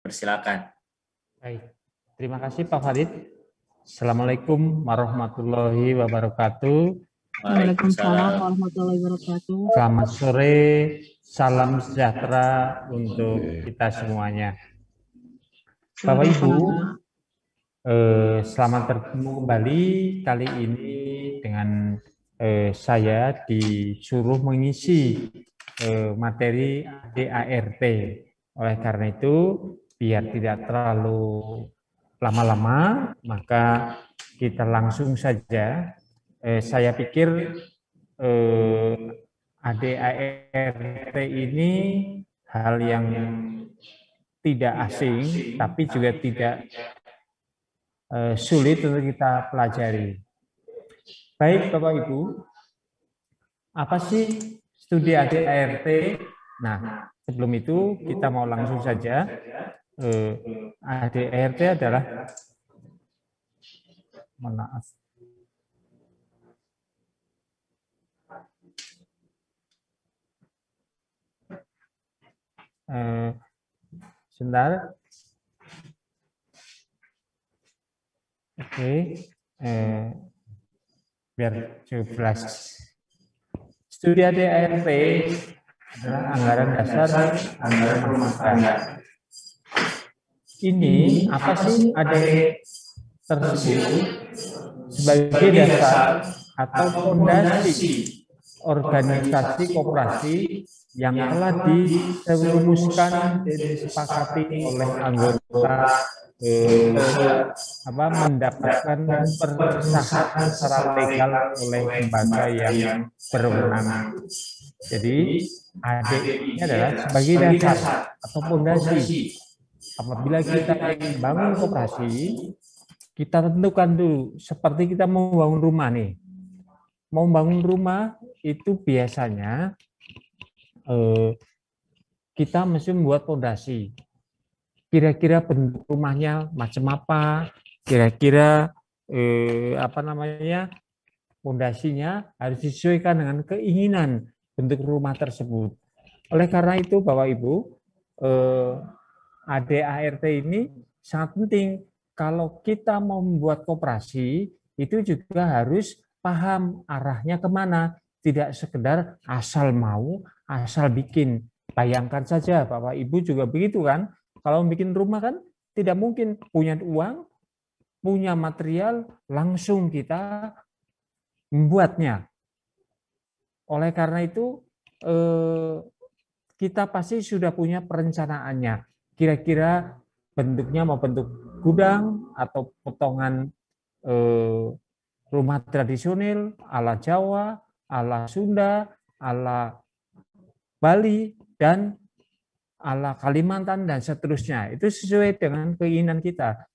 Persilakan. Baik, terima kasih Pak Farid. Assalamualaikum warahmatullahi wabarakatuh. Waalaikumsalam warahmatullahi wabarakatuh. Selamat sore, salam sejahtera untuk kita semuanya. Bapak Ibu, selamat bertemu kembali kali ini dengan saya disuruh mengisi materi ADART. Oleh karena itu, biar tidak terlalu lama-lama, maka kita langsung saja. Saya pikir ADART ini hal yang tidak asing, tapi juga tidak sulit untuk kita pelajari. Baik Bapak Ibu, apa sih studi ADART? Nah, sebelum itu kita mau langsung saja. ADART adalah, maaf, sebentar. Oke, biar jelas. Studi ADART adalah anggaran dasar anggaran rumah tangga. Ini apa sih ADART tersebut? Sebagai dasar atau fondasi organisasi koperasi yang telah dirumuskan dan disepakati oleh anggota mendapatkan perpisahan secara legal oleh lembaga yang berwenang. Jadi AD ini adalah sebagai dasar atau fondasi. Apabila kita ingin bangun koperasi, kita tentukan dulu, seperti kita mau bangun rumah nih. Mau bangun rumah itu biasanya kita mesti membuat fondasi. Kira-kira bentuk rumahnya macam apa? Kira-kira fondasinya harus disesuaikan dengan keinginan bentuk rumah tersebut. Oleh karena itu, Bapak Ibu, ADART ini sangat penting. Kalau kita mau membuat koperasi, itu juga harus paham arahnya kemana. Tidak sekedar asal mau, asal bikin. Bayangkan saja, Bapak Ibu juga begitu kan. Kalau bikin rumah kan tidak mungkin punya uang, punya material, langsung kita membuatnya. Oleh karena itu, kita pasti sudah punya perencanaannya. Kira-kira bentuknya mau bentuk gudang atau potongan rumah tradisional ala Jawa, ala Sunda, ala Bali, dan ala Kalimantan, dan seterusnya. Itu sesuai dengan keinginan kita.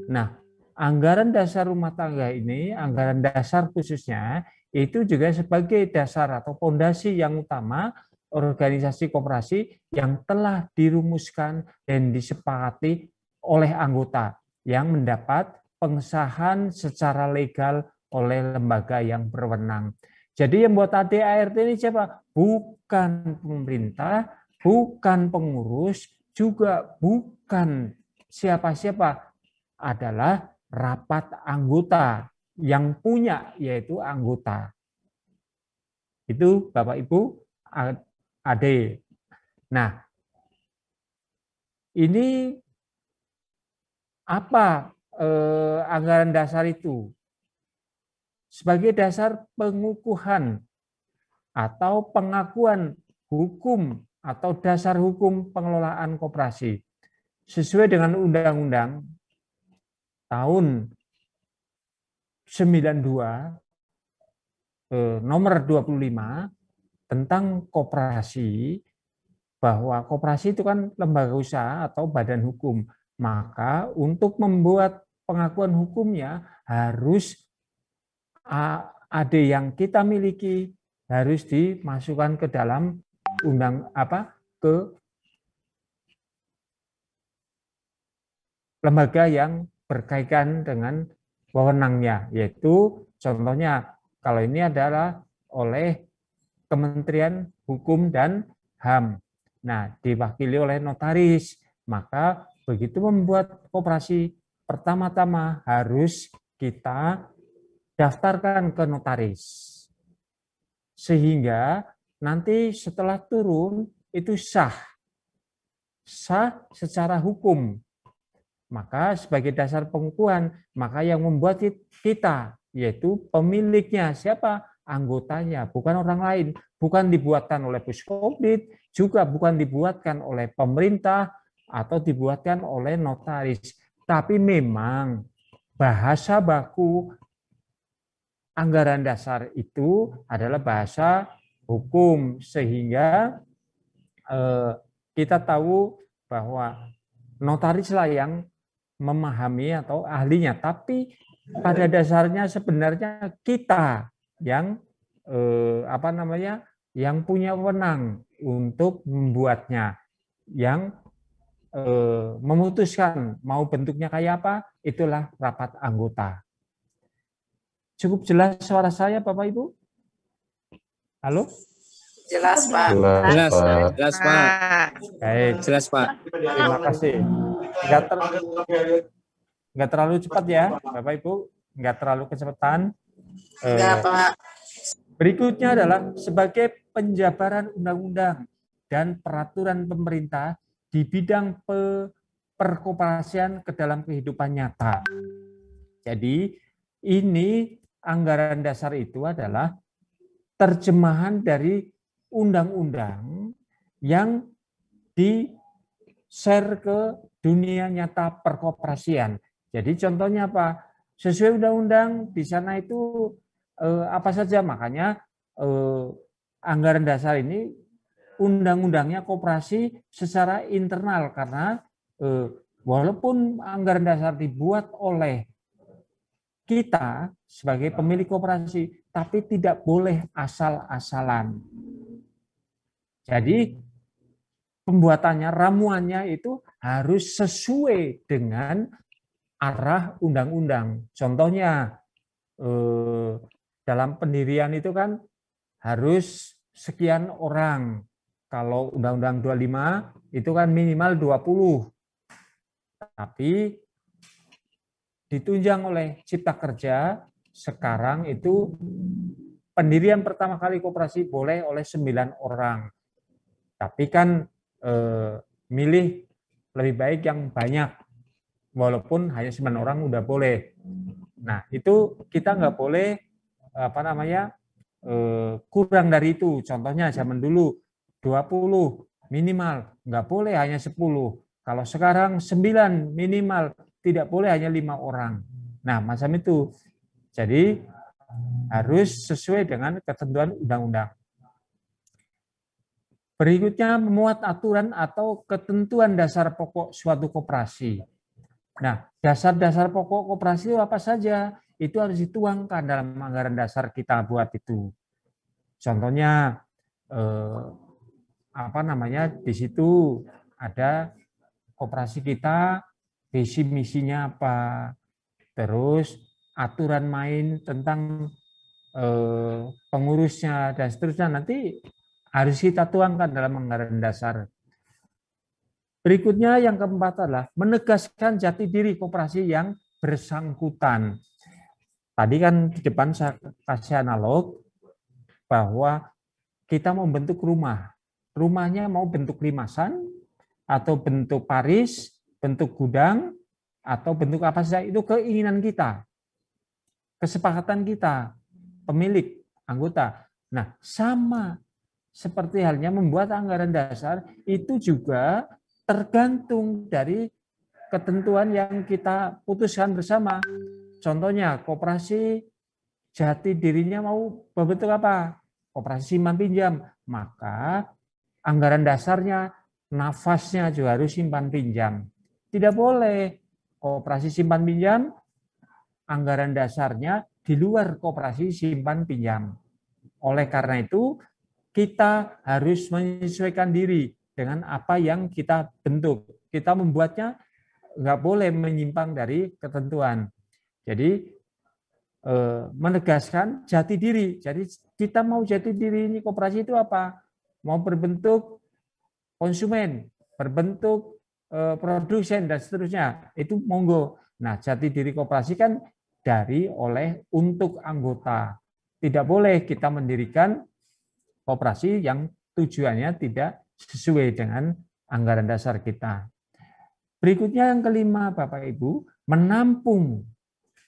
Nah, anggaran dasar rumah tangga ini, anggaran dasar khususnya, itu juga sebagai dasar atau fondasi yang utama organisasi koperasi yang telah dirumuskan dan disepakati oleh anggota yang mendapat pengesahan secara legal oleh lembaga yang berwenang. Jadi yang buat ADART ini siapa? Bukan pemerintah, bukan pengurus, juga bukan siapa-siapa, adalah rapat anggota yang punya, yaitu anggota. Itu Bapak Ibu AD. Nah, ini apa anggaran dasar itu? Sebagai dasar pengukuhan atau pengakuan hukum atau dasar hukum pengelolaan koperasi. Sesuai dengan Undang-Undang tahun 92 nomor 25 tentang koperasi, bahwa koperasi itu kan lembaga usaha atau badan hukum. Maka untuk membuat pengakuan hukumnya harus AD yang kita miliki harus dimasukkan ke dalam ke lembaga yang berkaitan dengan wewenangnya, yaitu contohnya kalau ini adalah oleh Kementerian Hukum dan HAM. Nah, diwakili oleh notaris, maka begitu membuat koperasi, pertama-tama harus kita daftarkan ke notaris. Sehingga nanti setelah turun itu sah secara hukum. Maka sebagai dasar pengukuhan, maka yang membuat kita, yaitu pemiliknya, siapa? Anggotanya, bukan orang lain. Bukan dibuatkan oleh Puskopdit, juga bukan dibuatkan oleh pemerintah, atau dibuatkan oleh notaris. Tapi memang bahasa baku anggaran dasar itu adalah bahasa hukum, sehingga kita tahu bahwa notarislah yang memahami atau ahlinya, tapi pada dasarnya sebenarnya kita yang yang punya wewenang untuk membuatnya, yang memutuskan mau bentuknya kayak apa, itulah rapat anggota. Cukup jelas suara saya, Bapak Ibu? Halo? Jelas, Pak. Jelas, Pak. Jelas, Pak. Baik, Jelas, Pak. terima kasih. Nggak terlalu cepat ya, Bapak Ibu, nggak terlalu kecepatan. Enggak, Pak. Berikutnya adalah sebagai penjabaran undang-undang dan peraturan pemerintah di bidang perkoperasian ke dalam kehidupan nyata. Jadi ini anggaran dasar itu adalah terjemahan dari undang-undang yang di-share ke dunia nyata perkoperasian. Jadi contohnya apa? Sesuai undang-undang di sana itu apa saja, makanya anggaran dasar ini undang-undangnya koperasi secara internal, karena walaupun anggaran dasar dibuat oleh kita sebagai pemilik koperasi, tapi tidak boleh asal-asalan. Jadi pembuatannya, ramuannya itu harus sesuai dengan arah undang-undang. Contohnya dalam pendirian itu kan harus sekian orang. Kalau Undang-Undang 25 itu kan minimal 20. Tapi ditunjang oleh Cipta Kerja, sekarang itu pendirian pertama kali koperasi boleh oleh 9 orang. Tapi kan milih lebih baik yang banyak, walaupun hanya 9 orang udah boleh. Nah, itu kita nggak boleh kurang dari itu. Contohnya zaman dulu 20 minimal, nggak boleh hanya 10. Kalau sekarang 9 minimal, tidak boleh hanya 5 orang. Nah, macam itu. Jadi harus sesuai dengan ketentuan undang-undang. Berikutnya memuat aturan atau ketentuan dasar pokok suatu koperasi. Nah, dasar-dasar pokok koperasi itu apa saja? Itu harus dituangkan dalam anggaran dasar kita buat itu. Contohnya di situ ada koperasi kita, visi misinya apa, terus aturan main tentang pengurusnya dan seterusnya, nanti harus kita tuangkan dalam anggaran dasar. Berikutnya yang keempat adalah menegaskan jati diri koperasi yang bersangkutan. Tadi kan di depan saya kasih analog bahwa kita mau bentuk rumah. Rumahnya mau bentuk limasan, atau bentuk paris, bentuk gudang, atau bentuk apa saja, itu keinginan kita. Kesepakatan kita, pemilik, anggota. Nah, sama seperti halnya membuat anggaran dasar, itu juga tergantung dari ketentuan yang kita putuskan bersama. Contohnya, koperasi jati dirinya mau berbentuk apa? Koperasi simpan pinjam. Maka anggaran dasarnya, nafasnya juga harus simpan pinjam. Tidak boleh koperasi simpan pinjam, anggaran dasarnya di luar koperasi simpan pinjam. Oleh karena itu, kita harus menyesuaikan diri dengan apa yang kita bentuk. Kita membuatnya nggak boleh menyimpang dari ketentuan. Jadi menegaskan jati diri. Jadi kita mau jati diri ini koperasi itu apa? Mau berbentuk konsumen, berbentuk produsen dan seterusnya, itu monggo. Nah, jati diri koperasi kan dari, oleh, untuk anggota. Tidak boleh kita mendirikan koperasi yang tujuannya tidak sesuai dengan anggaran dasar kita. Berikutnya yang kelima, Bapak Ibu, menampung,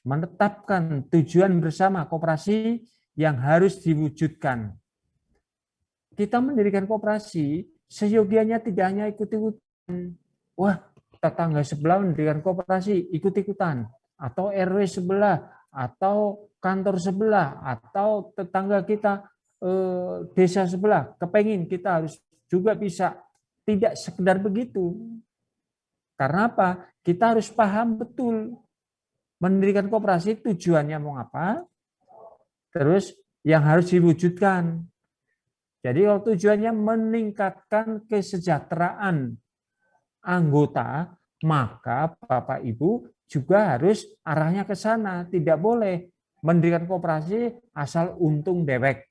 menetapkan tujuan bersama koperasi yang harus diwujudkan. Kita mendirikan koperasi, seyogianya tidak hanya ikut-ikutan. Wah, tetangga sebelah mendirikan koperasi, ikut-ikutan. Atau RW sebelah, atau kantor sebelah, atau tetangga kita, desa sebelah, kepengin kita harus juga bisa. Tidak sekedar begitu. Karena apa? Kita harus paham betul. Mendirikan koperasi tujuannya mau apa, terus yang harus diwujudkan. Jadi kalau tujuannya meningkatkan kesejahteraan anggota, maka Bapak Ibu juga harus arahnya ke sana. Tidak boleh mendirikan koperasi asal untung dewek.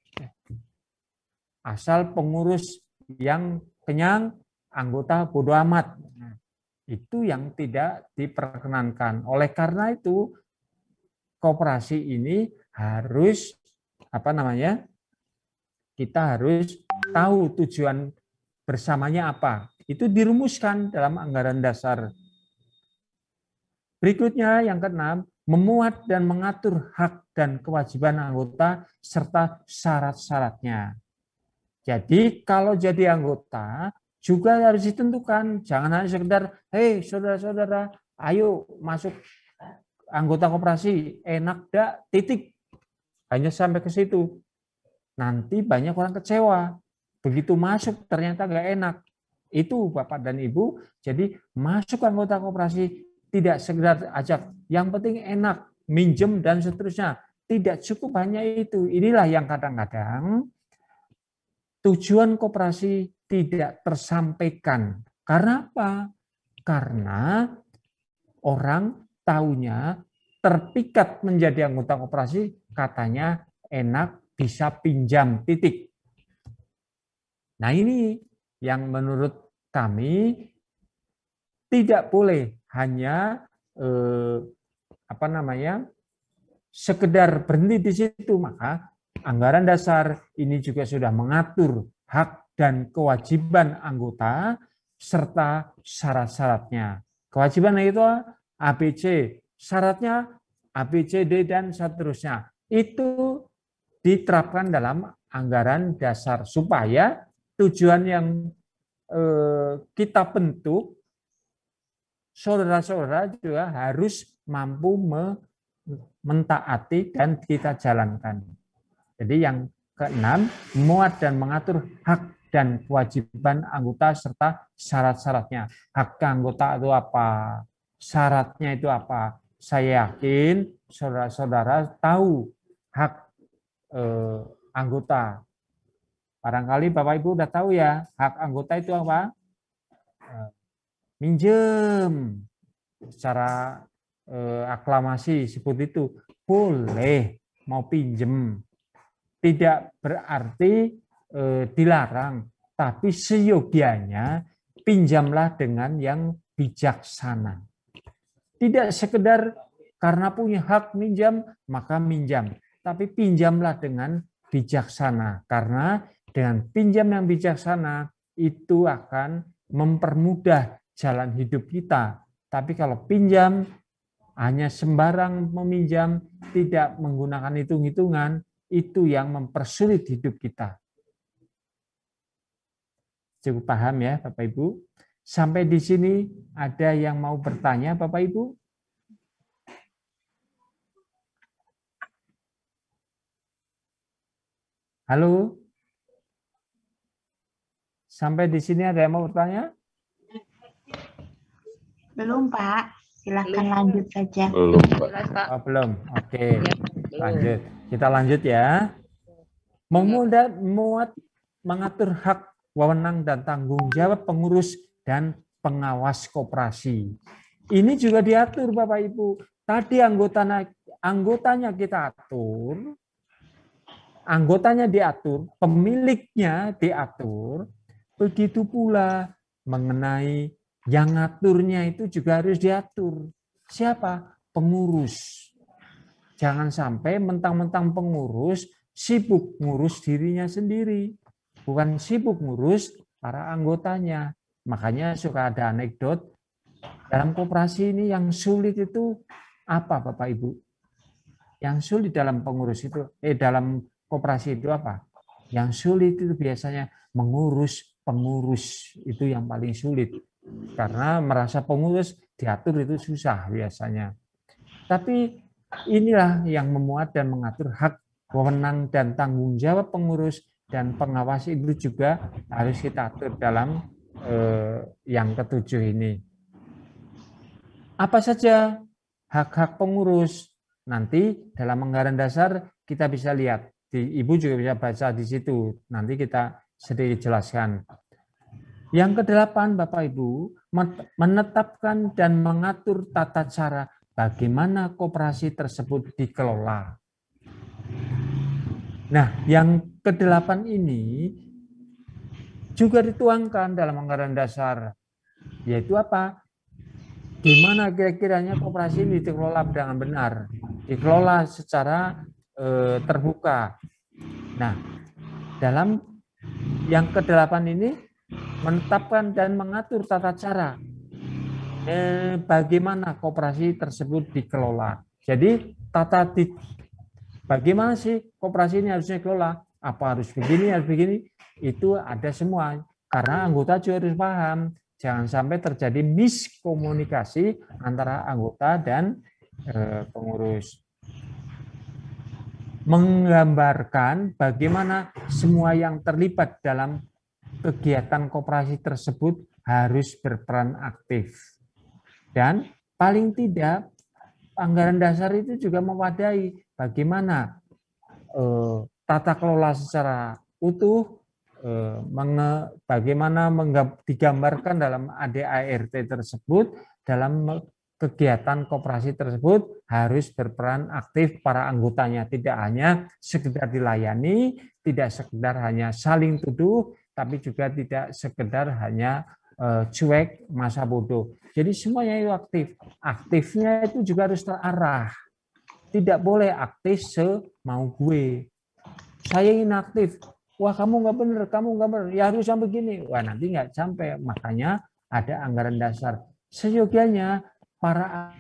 Asal pengurus yang kenyang, anggota bodo amat. Itu yang tidak diperkenankan. Oleh karena itu, koperasi ini harus kita harus tahu tujuan bersamanya apa. Itu dirumuskan dalam anggaran dasar. Berikutnya yang keenam, memuat dan mengatur hak dan kewajiban anggota serta syarat-syaratnya. Jadi kalau jadi anggota juga harus ditentukan. Jangan hanya sekedar, hei saudara-saudara, ayo masuk anggota koperasi, enak dak, titik. Hanya sampai ke situ. Nanti banyak orang kecewa. Begitu masuk ternyata nggak enak. Itu Bapak dan Ibu, jadi masuk anggota koperasi tidak sekedar ajak, yang penting enak, minjem dan seterusnya. Tidak cukup hanya itu. Inilah yang kadang-kadang tujuan koperasi tidak tersampaikan. Karena apa? Karena orang taunya terpikat menjadi anggota koperasi, katanya enak, bisa pinjam, titik. Nah ini yang menurut kami tidak boleh hanya sekedar berhenti di situ. Maka anggaran dasar ini juga sudah mengatur hak dan kewajiban anggota serta syarat-syaratnya. Kewajiban itu ABC, syaratnya ABCD dan seterusnya. Itu diterapkan dalam anggaran dasar supaya tujuan yang kita bentuk, saudara-saudara juga harus mampu mentaati dan kita jalankan. Jadi yang keenam, memuat dan mengatur hak dan kewajiban anggota serta syarat-syaratnya. Hak anggota itu apa? Syaratnya itu apa? Saya yakin saudara-saudara tahu hak anggota. Barangkali Bapak Ibu udah tahu ya, hak anggota itu apa? Minjem. Secara aklamasi sebut itu. Boleh mau pinjem. Tidak berarti dilarang, tapi seyogianya pinjamlah dengan yang bijaksana. Tidak sekedar karena punya hak minjam, maka minjam. Tapi pinjamlah dengan bijaksana. Karena dengan pinjam yang bijaksana, itu akan mempermudah jalan hidup kita. Tapi kalau pinjam, hanya sembarang meminjam, tidak menggunakan hitung-hitungan, itu yang mempersulit hidup kita. Cukup paham ya Bapak Ibu? Sampai di sini ada yang mau bertanya Bapak Ibu? Halo? Sampai di sini ada yang mau bertanya? Belum, Pak. Silahkan lanjut saja. Belum, Pak. Oh, belum. Oke. Lanjut. Kita lanjut ya. Memuat mengatur hak, wewenang dan tanggung jawab pengurus dan pengawas koperasi. Ini juga diatur Bapak Ibu. Tadi anggotanya kita atur, anggotanya diatur, pemiliknya diatur, begitu pula mengenai Yang ngaturnya itu juga harus diatur. Siapa? Pengurus. Jangan sampai mentang-mentang pengurus sibuk ngurus dirinya sendiri. Bukan sibuk ngurus para anggotanya. Makanya suka ada anekdot, dalam koperasi ini yang sulit itu apa Bapak Ibu? Yang sulit dalam pengurus itu, dalam koperasi itu apa? Yang sulit itu biasanya mengurus pengurus, itu yang paling sulit. Karena merasa pengurus diatur itu susah biasanya. Tapi inilah yang memuat dan mengatur hak, wewenang dan tanggung jawab pengurus dan pengawas itu juga harus kita atur dalam yang ketujuh ini. Apa saja hak-hak pengurus? Nanti dalam anggaran dasar kita bisa lihat. Ibu juga bisa baca di situ. Nanti kita sedikit jelaskan. Yang kedelapan, Bapak Ibu, menetapkan dan mengatur tata cara bagaimana koperasi tersebut dikelola. Nah, yang kedelapan ini juga dituangkan dalam anggaran dasar, yaitu apa? Gimana kira-kiranya koperasi ini dikelola dengan benar, dikelola secara terbuka. Nah, dalam yang kedelapan ini menetapkan dan mengatur tata cara bagaimana koperasi tersebut dikelola. Jadi bagaimana sih koperasi ini harusnya dikelola? Apa harus begini, harus begini? Itu ada semua. Karena anggota juga harus paham. Jangan sampai terjadi miskomunikasi antara anggota dan pengurus. Menggambarkan bagaimana semua yang terlibat dalam kegiatan koperasi tersebut harus berperan aktif. Dan paling tidak anggaran dasar itu juga mewadai bagaimana tata kelola secara utuh, bagaimana digambarkan dalam ADART tersebut, dalam kegiatan koperasi tersebut harus berperan aktif para anggotanya, tidak hanya sekedar dilayani, tidak sekedar hanya saling tuduh, tapi juga tidak sekedar hanya cuek masa bodoh. Jadi semuanya itu aktif. Aktifnya itu juga harus terarah. Tidak boleh aktif semau gue. Saya ingin aktif. Wah, kamu nggak benar, kamu nggak benar. Ya harus sampai begini. Wah, nanti nggak sampai. Makanya ada anggaran dasar. Seyogianya para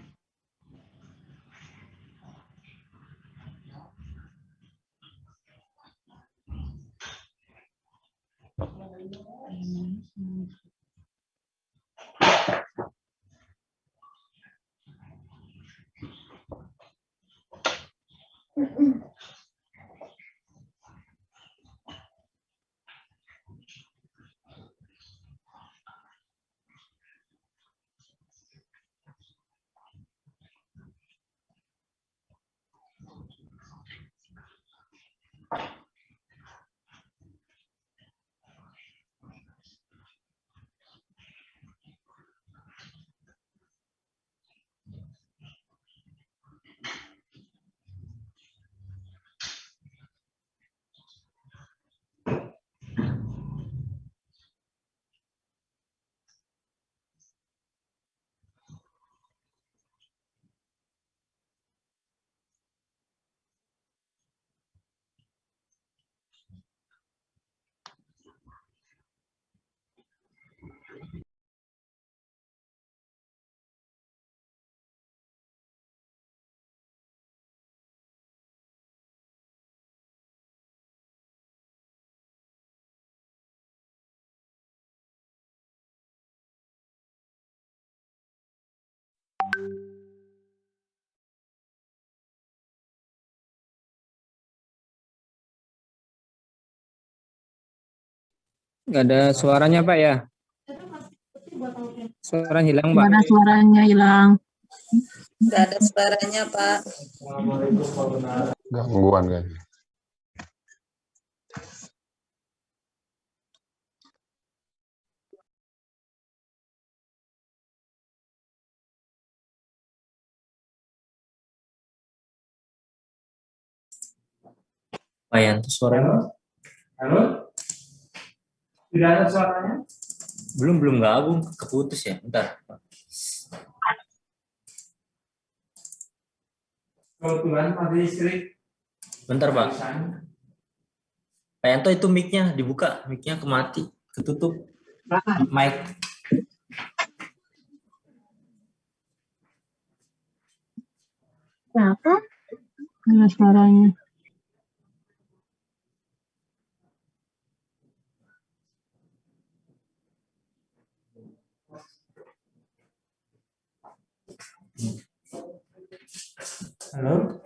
Nggak ada suaranya Pak ya? Suara hilang Pak. Nggak ada suaranya hilang. Nggak ada suaranya, Pak. Gangguan kayaknya. Pak Yanto suaranya. Halo? Tidak ada suaranya? Belum gabung, keputus ya. Bentar. Kebetulan mati listrik. Bentar, Pak. Pak Yanto itu mic-nya dibuka, mic-nya kemati, ketutup. Mic. Kenapa? Mana suaranya? Halo?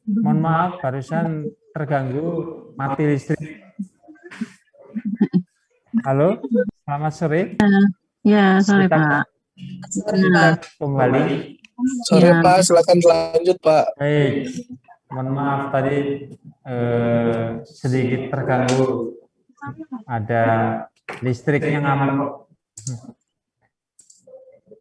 Mohon maaf, barusan terganggu mati listrik. Halo, selamat sore. Ya, sore Kita Pak. Sorry, Pak. kembali. Sore Ya. Pak, silakan lanjut Pak. Baik, mohon maaf tadi sedikit terganggu. Ada listriknya ngamuk.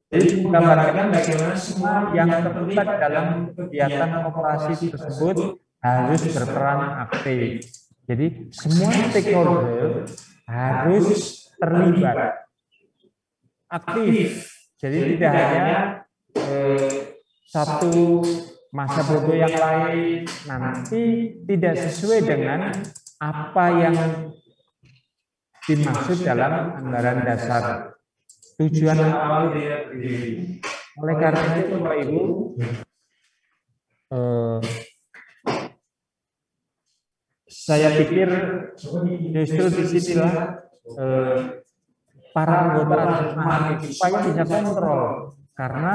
Jadi menggambarkan bagaimana semua yang terlibat dalam kegiatan operasi tersebut harus berperan aktif. Jadi semua stakeholder harus terlibat aktif. Jadi tidak hanya satu masa bodoh yang lain nanti tidak sesuai dengan apa yang dimaksud dalam anggaran dasar. Tujuan awal diri. Oleh karena itu Bapak Ibu, saya pikir justru disinilah para anggota aktif supaya bisa kontrol, karena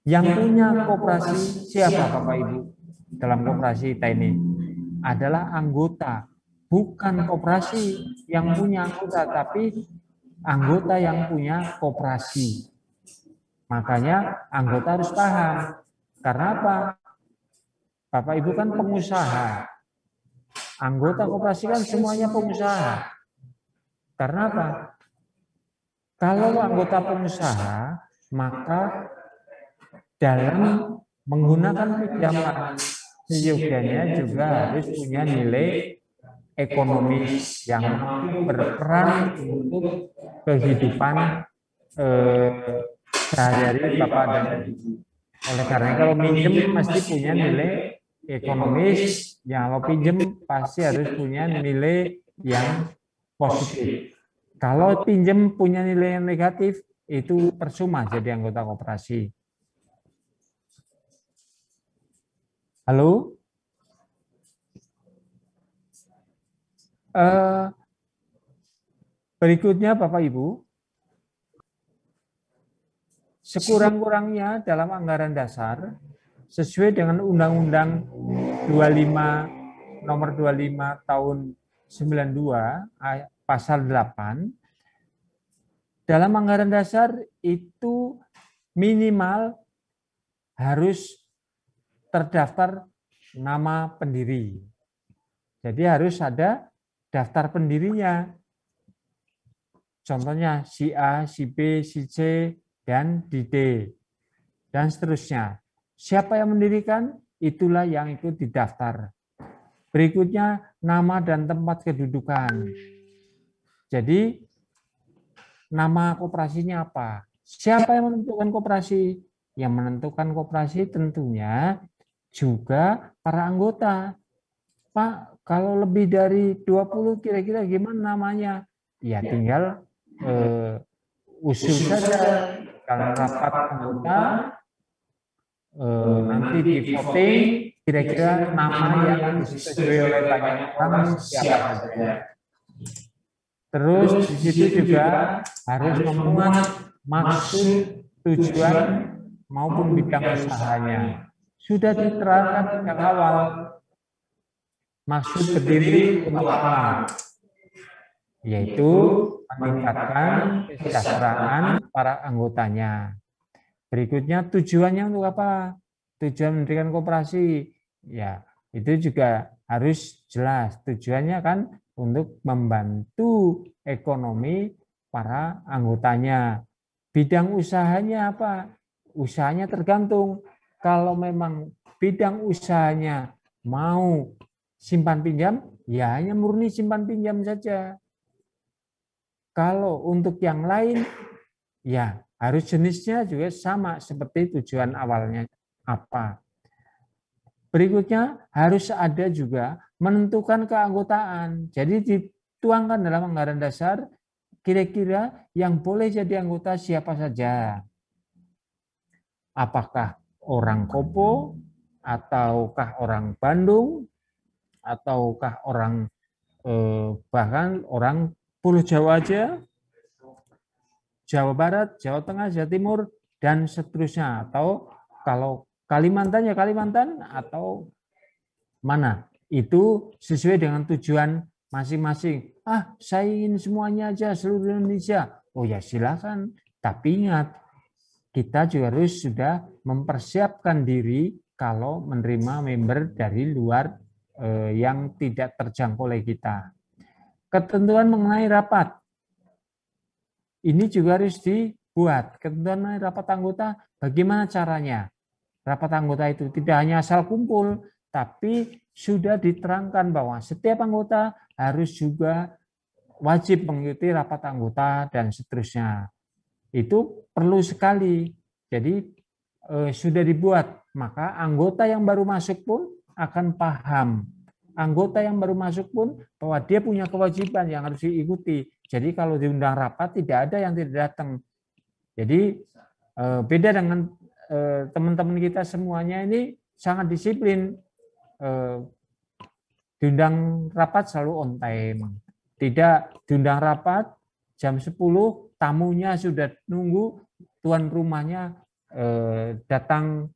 yang punya koperasi siapa Bapak Ibu dalam koperasi kita ini adalah anggota, bukan koperasi yang punya anggota, tapi anggota yang punya koperasi. Makanya anggota harus paham. Karena apa? Bapak Ibu kan pengusaha. Anggota koperasi kan semuanya pengusaha. Karena apa? Kalau anggota pengusaha, maka dalam menggunakan pinjaman seyogianya juga harus punya nilai ekonomis yang berperan untuk kehidupan sehari-hari Bapak dan Ibu. Oleh karena kalau minjem pasti punya nilai ekonomis, yang kalau pinjem pasti harus punya nilai yang positif. Kalau pinjem punya nilai yang negatif, itu percuma jadi anggota koperasi. Halo? Berikutnya Bapak Ibu, sekurang-kurangnya dalam anggaran dasar sesuai dengan Undang-Undang 25 nomor 25 tahun 92 pasal 8, dalam anggaran dasar itu minimal harus terdaftar nama pendiri. Jadi harus ada daftar pendirinya. Contohnya si A, si B, si C, dan di D, dan seterusnya. Siapa yang mendirikan, itulah yang ikut didaftar. Berikutnya, nama dan tempat kedudukan. Jadi, nama koperasinya apa? Siapa yang menentukan koperasi? Yang menentukan koperasi tentunya juga para anggota. Pak, kalau lebih dari 20 kira-kira gimana namanya? Ya tinggal usul saja dalam rapat anggota, nanti di voting kira-kira nama yang disetujui oleh banyak orang siapa saja. Terus di situ juga harus memuat maksud, tujuan maupun bidang usahanya. Sudah diterangkan sejak awal. Maksud berdiri untuk apa? Yaitu meningkatkan kesejahteraan para anggotanya. Berikutnya tujuannya untuk apa? Tujuan mendirikan koperasi. Ya, itu juga harus jelas. Tujuannya kan untuk membantu ekonomi para anggotanya. Bidang usahanya apa? Usahanya tergantung. Kalau memang bidang usahanya mau simpan pinjam, ya hanya murni simpan pinjam saja. Kalau untuk yang lain, ya harus jenisnya juga sama seperti tujuan awalnya apa. Berikutnya harus ada juga menentukan keanggotaan. Jadi dituangkan dalam anggaran dasar kira-kira yang boleh jadi anggota siapa saja. Apakah orang Kopo, ataukah orang Bandung, ataukah orang bahkan orang Pulau Jawa aja, Jawa Barat, Jawa Tengah, Jawa Timur, dan seterusnya. Atau kalau Kalimantan ya Kalimantan, atau mana. Itu sesuai dengan tujuan masing-masing. Saya ingin semuanya aja, seluruh Indonesia. Oh ya silakan. Tapi ingat, kita juga harus sudah mempersiapkan diri kalau menerima member dari luar yang tidak terjangkau oleh kita. Ketentuan mengenai rapat. Ini juga harus dibuat. Ketentuan mengenai rapat anggota, bagaimana caranya? Rapat anggota itu tidak hanya asal kumpul, tapi sudah diterangkan bahwa setiap anggota harus juga wajib mengikuti rapat anggota dan seterusnya. Itu perlu sekali. Jadi sudah dibuat, maka anggota yang baru masuk pun akan paham. Anggota yang baru masuk pun bahwa dia punya kewajiban yang harus diikuti. Jadi kalau diundang rapat tidak ada yang tidak datang. Jadi beda dengan teman-teman kita semuanya ini sangat disiplin. Diundang rapat selalu on time. Tidak diundang rapat jam 10 tamunya sudah nunggu, tuan rumahnya datang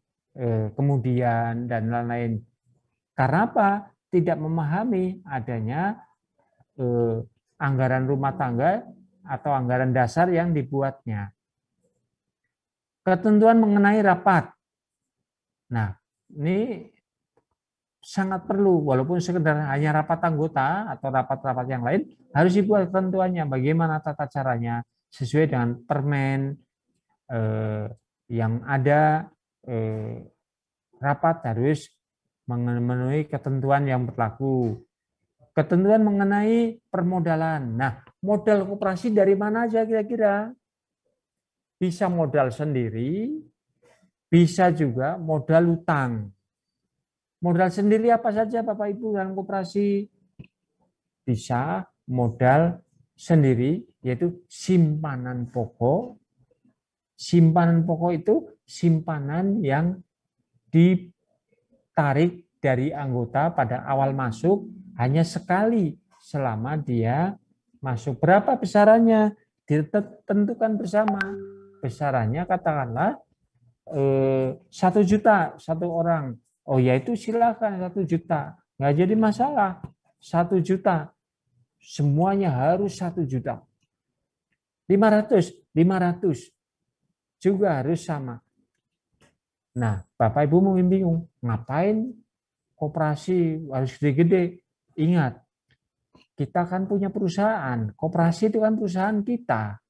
kemudian dan lain-lain. Karena apa? Tidak memahami adanya anggaran rumah tangga atau anggaran dasar yang dibuatnya. Ketentuan mengenai rapat. Nah, ini sangat perlu, walaupun sekedar hanya rapat anggota atau rapat-rapat yang lain, harus dibuat ketentuannya, bagaimana tata caranya, sesuai dengan permen yang ada. Rapat harus memenuhi ketentuan yang berlaku. Ketentuan mengenai permodalan. Nah, modal koperasi dari mana aja kira-kira? Bisa modal sendiri, bisa juga modal utang. Modal sendiri apa saja Bapak Ibu dalam koperasi? Bisa modal sendiri, yaitu simpanan pokok. Simpanan pokok itu simpanan yang ditarik dari anggota pada awal masuk hanya sekali selama dia masuk. Berapa besarannya? Ditentukan bersama. Besarannya katakanlah 1 juta satu orang. Oh ya itu silakan 1 juta. Nggak jadi masalah. 1 juta. Semuanya harus 1 juta. 500 juga harus sama. Nah, Bapak Ibu mungkin bingung, ngapain koperasi harus gede-gede? Ingat, kita kan punya perusahaan. Koperasi itu kan perusahaan kita.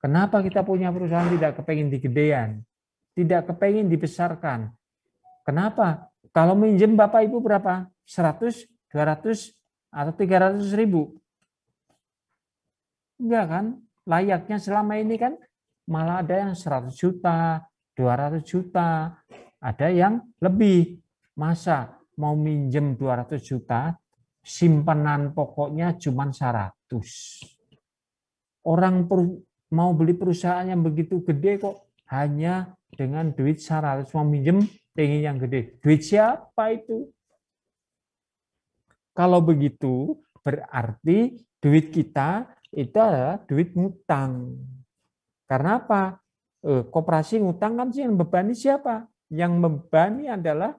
Kenapa kita punya perusahaan tidak kepengin digedean? Tidak kepengin dibesarkan. Kenapa? Kalau minjem Bapak Ibu berapa? 100, 200, atau 300 ribu? Enggak kan? Layaknya selama ini kan malah ada yang 100 juta, 200 juta, ada yang lebih. Masa mau minjem 200 juta, simpanan pokoknya cuma 100. Orang mau beli perusahaan yang begitu gede kok hanya dengan duit 100, mau minjem pengen yang gede. Duit siapa itu? Kalau begitu berarti duit kita itu adalah duit ngutang. Karena apa? Koperasi ngutang kan sih yang membebani siapa? Yang membebani adalah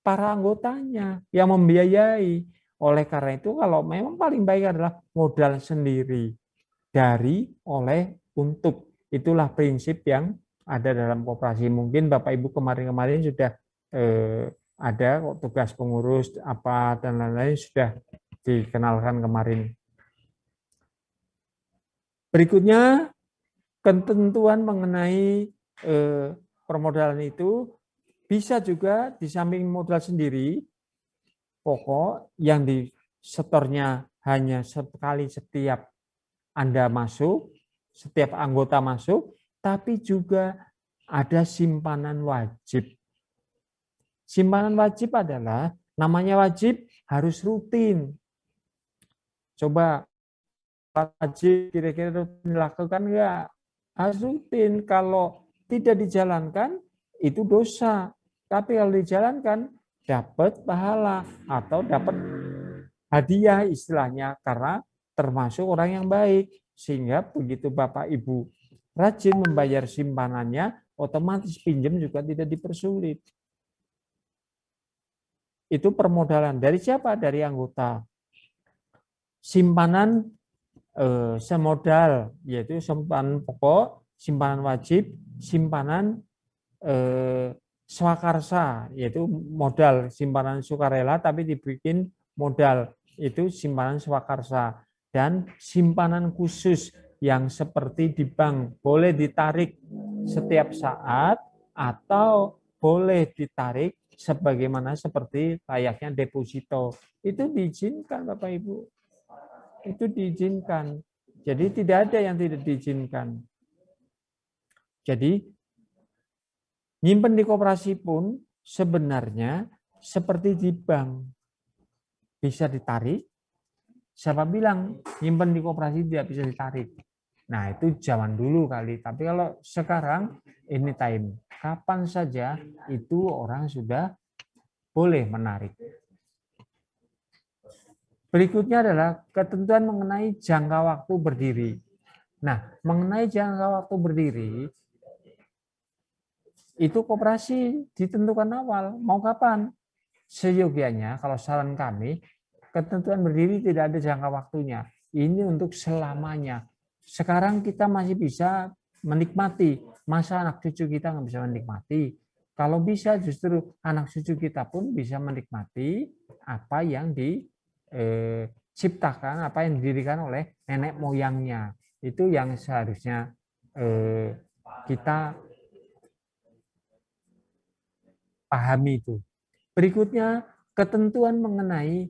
para anggotanya yang membiayai. Oleh karena itu kalau memang paling baik adalah modal sendiri dari, oleh, untuk. Itulah prinsip yang ada dalam koperasi. Mungkin Bapak Ibu kemarin-kemarin sudah ada kok tugas pengurus apa dan lain-lain sudah dikenalkan kemarin. Berikutnya ketentuan mengenai permodalan itu bisa juga di samping modal sendiri, pokok yang disetornya hanya sekali setiap Anda masuk, setiap anggota masuk, tapi juga ada simpanan wajib. Simpanan wajib adalah, namanya wajib harus rutin. Coba wajib kira-kira rutin dilakukan enggak? Harus rutin. Kalau tidak dijalankan itu dosa. Tapi kalau dijalankan dapat pahala atau dapat hadiah istilahnya, karena termasuk orang yang baik. Sehingga begitu Bapak Ibu rajin membayar simpanannya, otomatis pinjam juga tidak dipersulit. Itu permodalan. Dari siapa? Dari anggota. Simpanan semodal, yaitu simpanan pokok, simpanan wajib, simpanan swakarsa, yaitu modal, simpanan sukarela tapi dibikin modal, itu simpanan swakarsa. Dan simpanan khusus yang seperti di bank, boleh ditarik setiap saat atau boleh ditarik sebagaimana seperti layaknya deposito. Itu diizinkan Bapak Ibu. Itu diizinkan. Jadi tidak ada yang tidak diizinkan. Jadi nyimpen di koperasi pun sebenarnya seperti di bank. Bisa ditarik. Siapa bilang nyimpen di koperasi tidak bisa ditarik? Nah, itu zaman dulu kali. Tapi kalau sekarang anytime, kapan saja itu orang sudah boleh menarik. Berikutnya adalah ketentuan mengenai jangka waktu berdiri. Nah, mengenai jangka waktu berdiri, itu koperasi ditentukan awal. Mau kapan? Seyogianya, kalau saran kami, ketentuan berdiri tidak ada jangka waktunya. Ini untuk selamanya. Sekarang kita masih bisa menikmati. Masa anak cucu kita nggak bisa menikmati? Kalau bisa, justru anak cucu kita pun bisa menikmati apa yang diciptakan, apa yang didirikan oleh nenek moyangnya. Itu yang seharusnya kita pahami itu. Berikutnya, ketentuan mengenai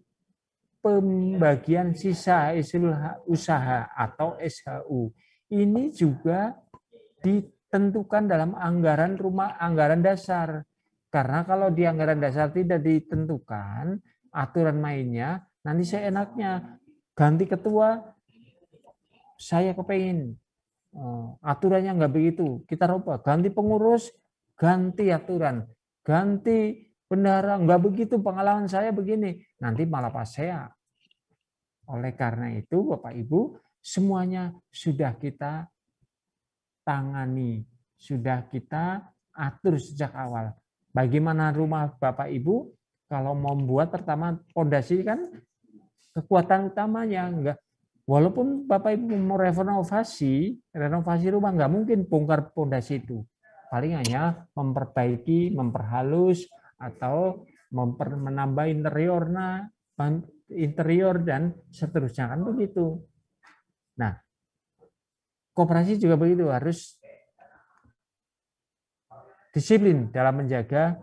pembagian sisa hasil usaha atau SHU. Ini juga ditentukan dalam anggaran dasar. Karena kalau di anggaran dasar tidak ditentukan aturan mainnya, nanti seenaknya ganti ketua, saya kepengen aturannya nggak begitu, kita rubah. Ganti pengurus, ganti aturan. Ganti bendahara, nggak begitu, pengalaman saya begini. Nanti malah pas saya. Oleh karena itu, Bapak Ibu, semuanya sudah kita tangani, sudah kita atur sejak awal. Bagaimana rumah Bapak Ibu, kalau mau membuat pertama fondasi kan kekuatan utamanya. Enggak. Walaupun Bapak Ibu mau renovasi rumah, nggak mungkin bongkar fondasi itu. Paling hanya memperbaiki, memperhalus, atau menambah interior dan seterusnya, kan begitu. Nah, koperasi juga begitu, harus disiplin dalam menjaga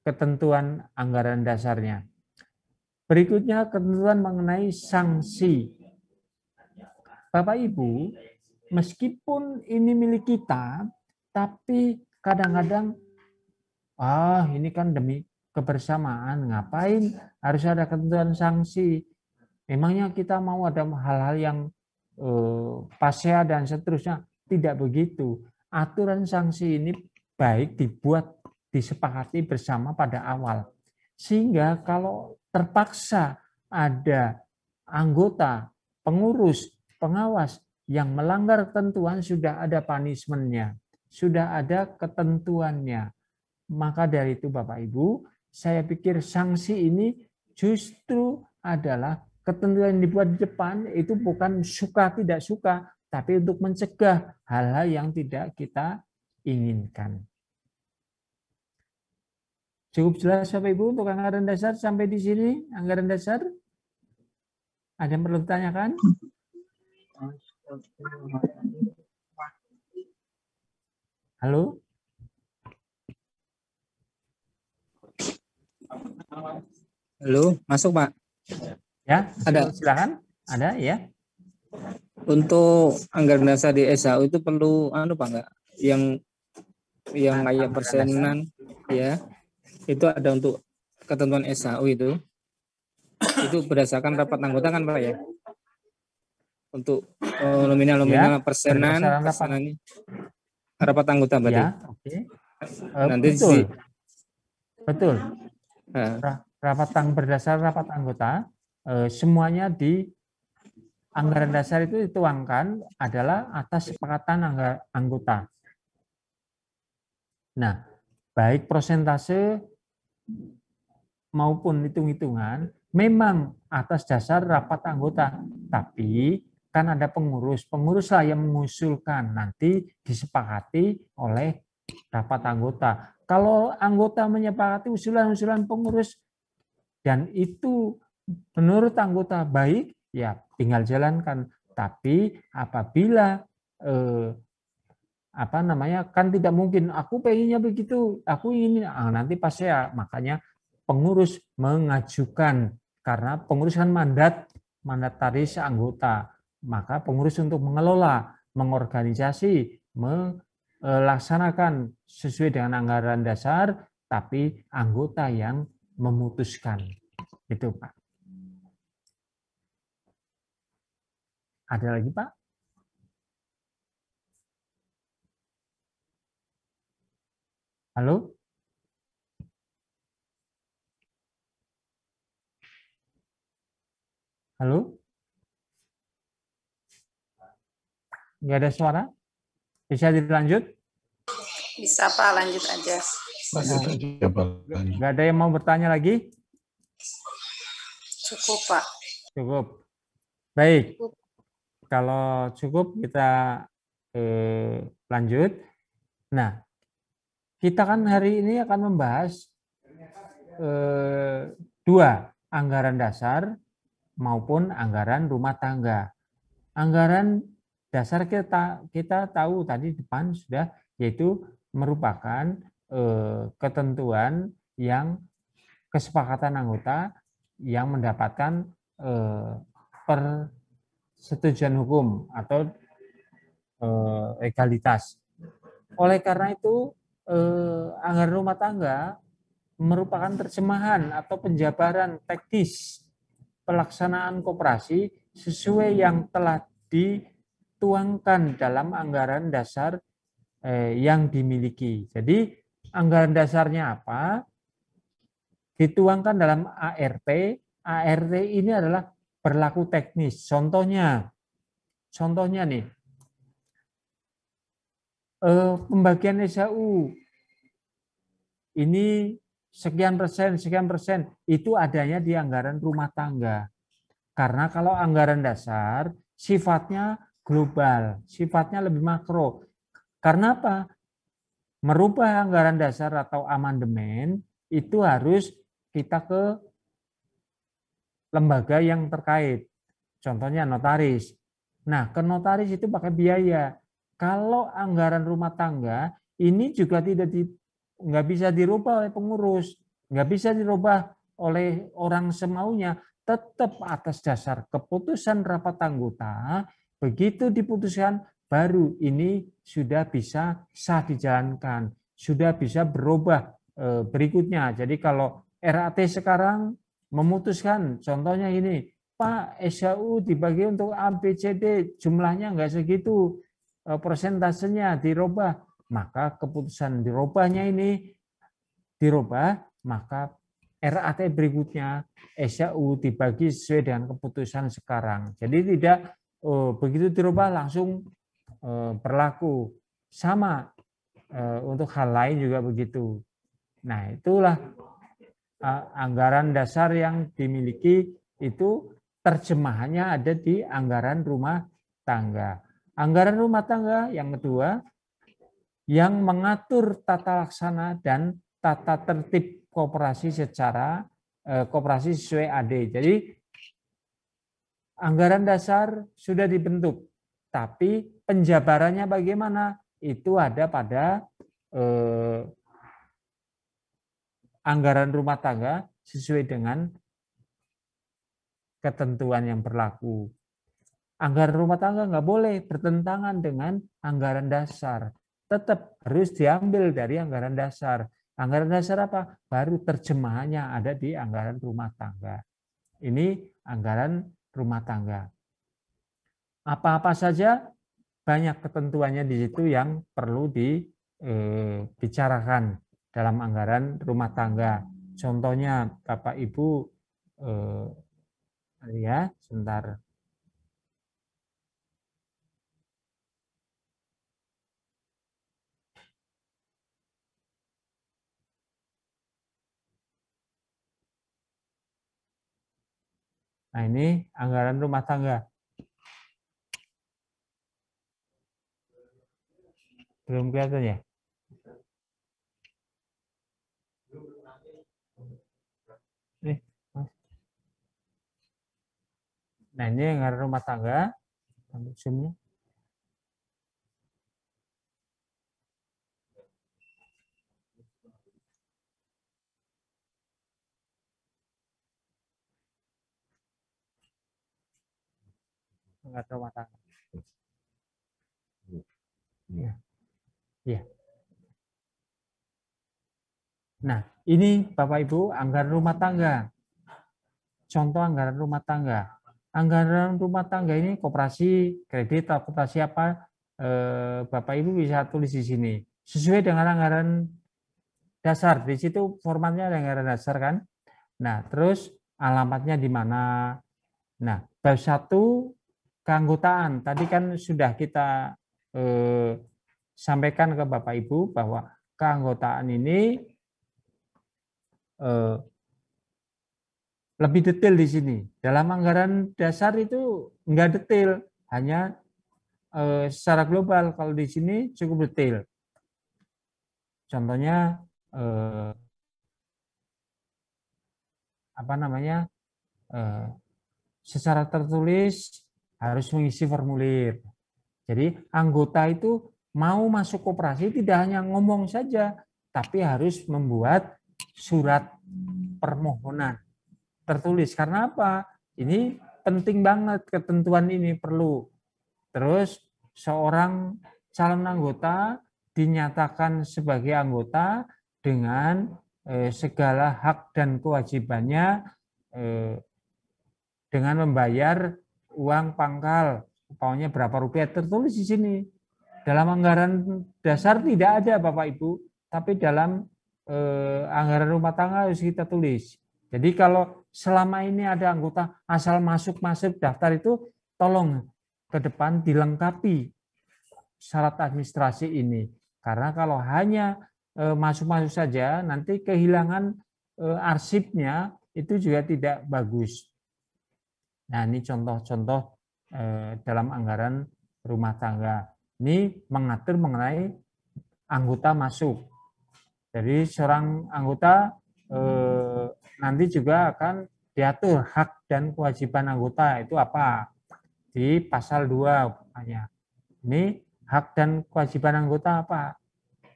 ketentuan anggaran dasarnya. Berikutnya ketentuan mengenai sanksi. Bapak Ibu, meskipun ini milik kita, tapi kadang-kadang ini kan demi kebersamaan, ngapain harus ada ketentuan sanksi? Memangnya kita mau ada hal-hal yang pasea dan seterusnya? Tidak begitu. Aturan sanksi ini baik dibuat, disepakati bersama pada awal. Sehingga kalau terpaksa ada anggota, pengurus, pengawas yang melanggar ketentuan, sudah ada punishment-nya, sudah ada ketentuannya. Maka dari itu Bapak Ibu, saya pikir sanksi ini justru adalah ketentuan yang dibuat di depan, itu bukan suka tidak suka, tapi untuk mencegah hal-hal yang tidak kita inginkan. Cukup jelas Bapak Ibu untuk anggaran dasar sampai di sini, anggaran dasar? Ada yang perlu ditanyakan? Halo? Halo, masuk Pak. Ya, Ada. silakan. Ada ya? Untuk anggaran dasar di SAU itu perlu Pak enggak? Yang kayak persenan ya. Itu ada untuk ketentuan SAU itu. Itu berdasarkan rapat anggota kan Pak ya? Untuk nominal persenan ini rapat anggota berarti. Ya, oke. Nanti Betul. Berdasar rapat anggota, semuanya di anggaran dasar itu dituangkan adalah atas sepakatan anggota. Nah, baik persentase maupun hitung-hitungan memang atas dasar rapat anggota, tapi kan ada pengurus lah yang mengusulkan, nanti disepakati oleh rapat anggota. Kalau anggota menyepakati usulan-usulan pengurus dan itu menurut anggota baik, ya tinggal jalankan. Tapi apabila kan tidak mungkin aku pengennya begitu, aku ingin nanti pas ya, makanya pengurus mengajukan, karena pengurus kan mandataris anggota, maka pengurus untuk mengelola, mengorganisasi, melaksanakan sesuai dengan anggaran dasar, tapi anggota yang memutuskan. Itu Pak. Ada lagi Pak? Halo? Halo? Nggak ada suara? Bisa dilanjut? Bisa Pak, lanjut aja. Nggak ada yang mau bertanya lagi? Cukup Pak. Cukup. Baik. Kalau cukup kita lanjut. Nah, kita kan hari ini akan membahas dua, anggaran dasar maupun anggaran rumah tangga. Anggaran dasar kita tahu tadi depan sudah, yaitu merupakan ketentuan yang kesepakatan anggota yang mendapatkan persetujuan hukum atau legalitas. Oleh karena itu, anggaran rumah tangga merupakan terjemahan atau penjabaran teknis pelaksanaan koperasi sesuai yang telah dituangkan dalam anggaran dasar yang dimiliki. Jadi anggaran dasarnya apa? Dituangkan dalam ART. ART ini adalah berlaku teknis. Contohnya nih, pembagian SAU ini sekian persen itu adanya di anggaran rumah tangga. Karena kalau anggaran dasar sifatnya global, sifatnya lebih makro. Karena apa? Merubah anggaran dasar atau amandemen itu harus kita ke lembaga yang terkait. Contohnya notaris. Nah, ke notaris itu pakai biaya. Kalau anggaran rumah tangga ini juga nggak bisa dirubah oleh pengurus, nggak bisa dirubah oleh orang semaunya, tetap atas dasar keputusan rapat anggota. Begitu diputuskan, baru ini sudah bisa sah dijalankan, sudah bisa berubah berikutnya. Jadi kalau RAT sekarang memutuskan, contohnya ini, Pak, SAU dibagi untuk A, B, C, D, jumlahnya nggak segitu, persentasenya dirubah, maka keputusan dirubahnya ini dirubah, maka RAT berikutnya SAU dibagi sesuai dengan keputusan sekarang. Jadi tidak begitu dirubah langsung berlaku. Sama untuk hal lain juga begitu. Nah, itulah anggaran dasar yang dimiliki itu terjemahannya ada di anggaran rumah tangga. Anggaran rumah tangga yang kedua yang mengatur tata laksana dan tata tertib koperasi secara koperasi sesuai AD. Jadi anggaran dasar sudah dibentuk, tapi penjabarannya bagaimana? Itu ada pada anggaran rumah tangga sesuai dengan ketentuan yang berlaku. Anggaran rumah tangga nggak boleh bertentangan dengan anggaran dasar. Tetap harus diambil dari anggaran dasar. Anggaran dasar apa? Baru terjemahannya ada di anggaran rumah tangga. Ini anggaran rumah tangga. Apa-apa saja banyak ketentuannya di situ yang perlu dibicarakan dalam anggaran rumah tangga. Contohnya Bapak Ibu ya, sebentar. Nah, ini anggaran rumah tangga. Belum kelihatan ya? Nah, ini anggaran rumah tangga. Zoom-nya. Anggaran rumah tangga. Ya. Ya. Nah, ini Bapak Ibu anggaran rumah tangga. Contoh anggaran rumah tangga. Anggaran rumah tangga ini koperasi, kredit, atau koperasi apa, Bapak Ibu bisa tulis di sini. Sesuai dengan anggaran dasar. Di situ formatnya ada anggaran dasar kan. Nah, terus alamatnya di mana. Nah, bab 1 keanggotaan. Tadi kan sudah kita sampaikan ke Bapak Ibu bahwa keanggotaan ini lebih detail di sini. Dalam anggaran dasar itu enggak detail, hanya secara global. Kalau di sini cukup detail. Contohnya apa namanya? Secara tertulis harus mengisi formulir. Jadi anggota itu mau masuk koperasi tidak hanya ngomong saja, tapi harus membuat surat permohonan tertulis. Karena apa? Ini penting banget, ketentuan ini perlu. Terus seorang calon anggota dinyatakan sebagai anggota dengan segala hak dan kewajibannya dengan membayar uang pangkal, umpamanya berapa rupiah, tertulis di sini. Dalam anggaran dasar tidak ada Bapak Ibu, tapi dalam anggaran rumah tangga harus kita tulis. Jadi kalau selama ini ada anggota asal masuk daftar itu, tolong ke depan dilengkapi syarat administrasi ini. Karena kalau hanya masuk-masuk saja, nanti kehilangan arsipnya itu juga tidak bagus. Nah, ini contoh-contoh dalam anggaran rumah tangga. Ini mengatur mengenai anggota masuk. Jadi seorang anggota nanti juga akan diatur hak dan kewajiban anggota itu apa di pasal 2 umpamanya. Ini hak dan kewajiban anggota apa?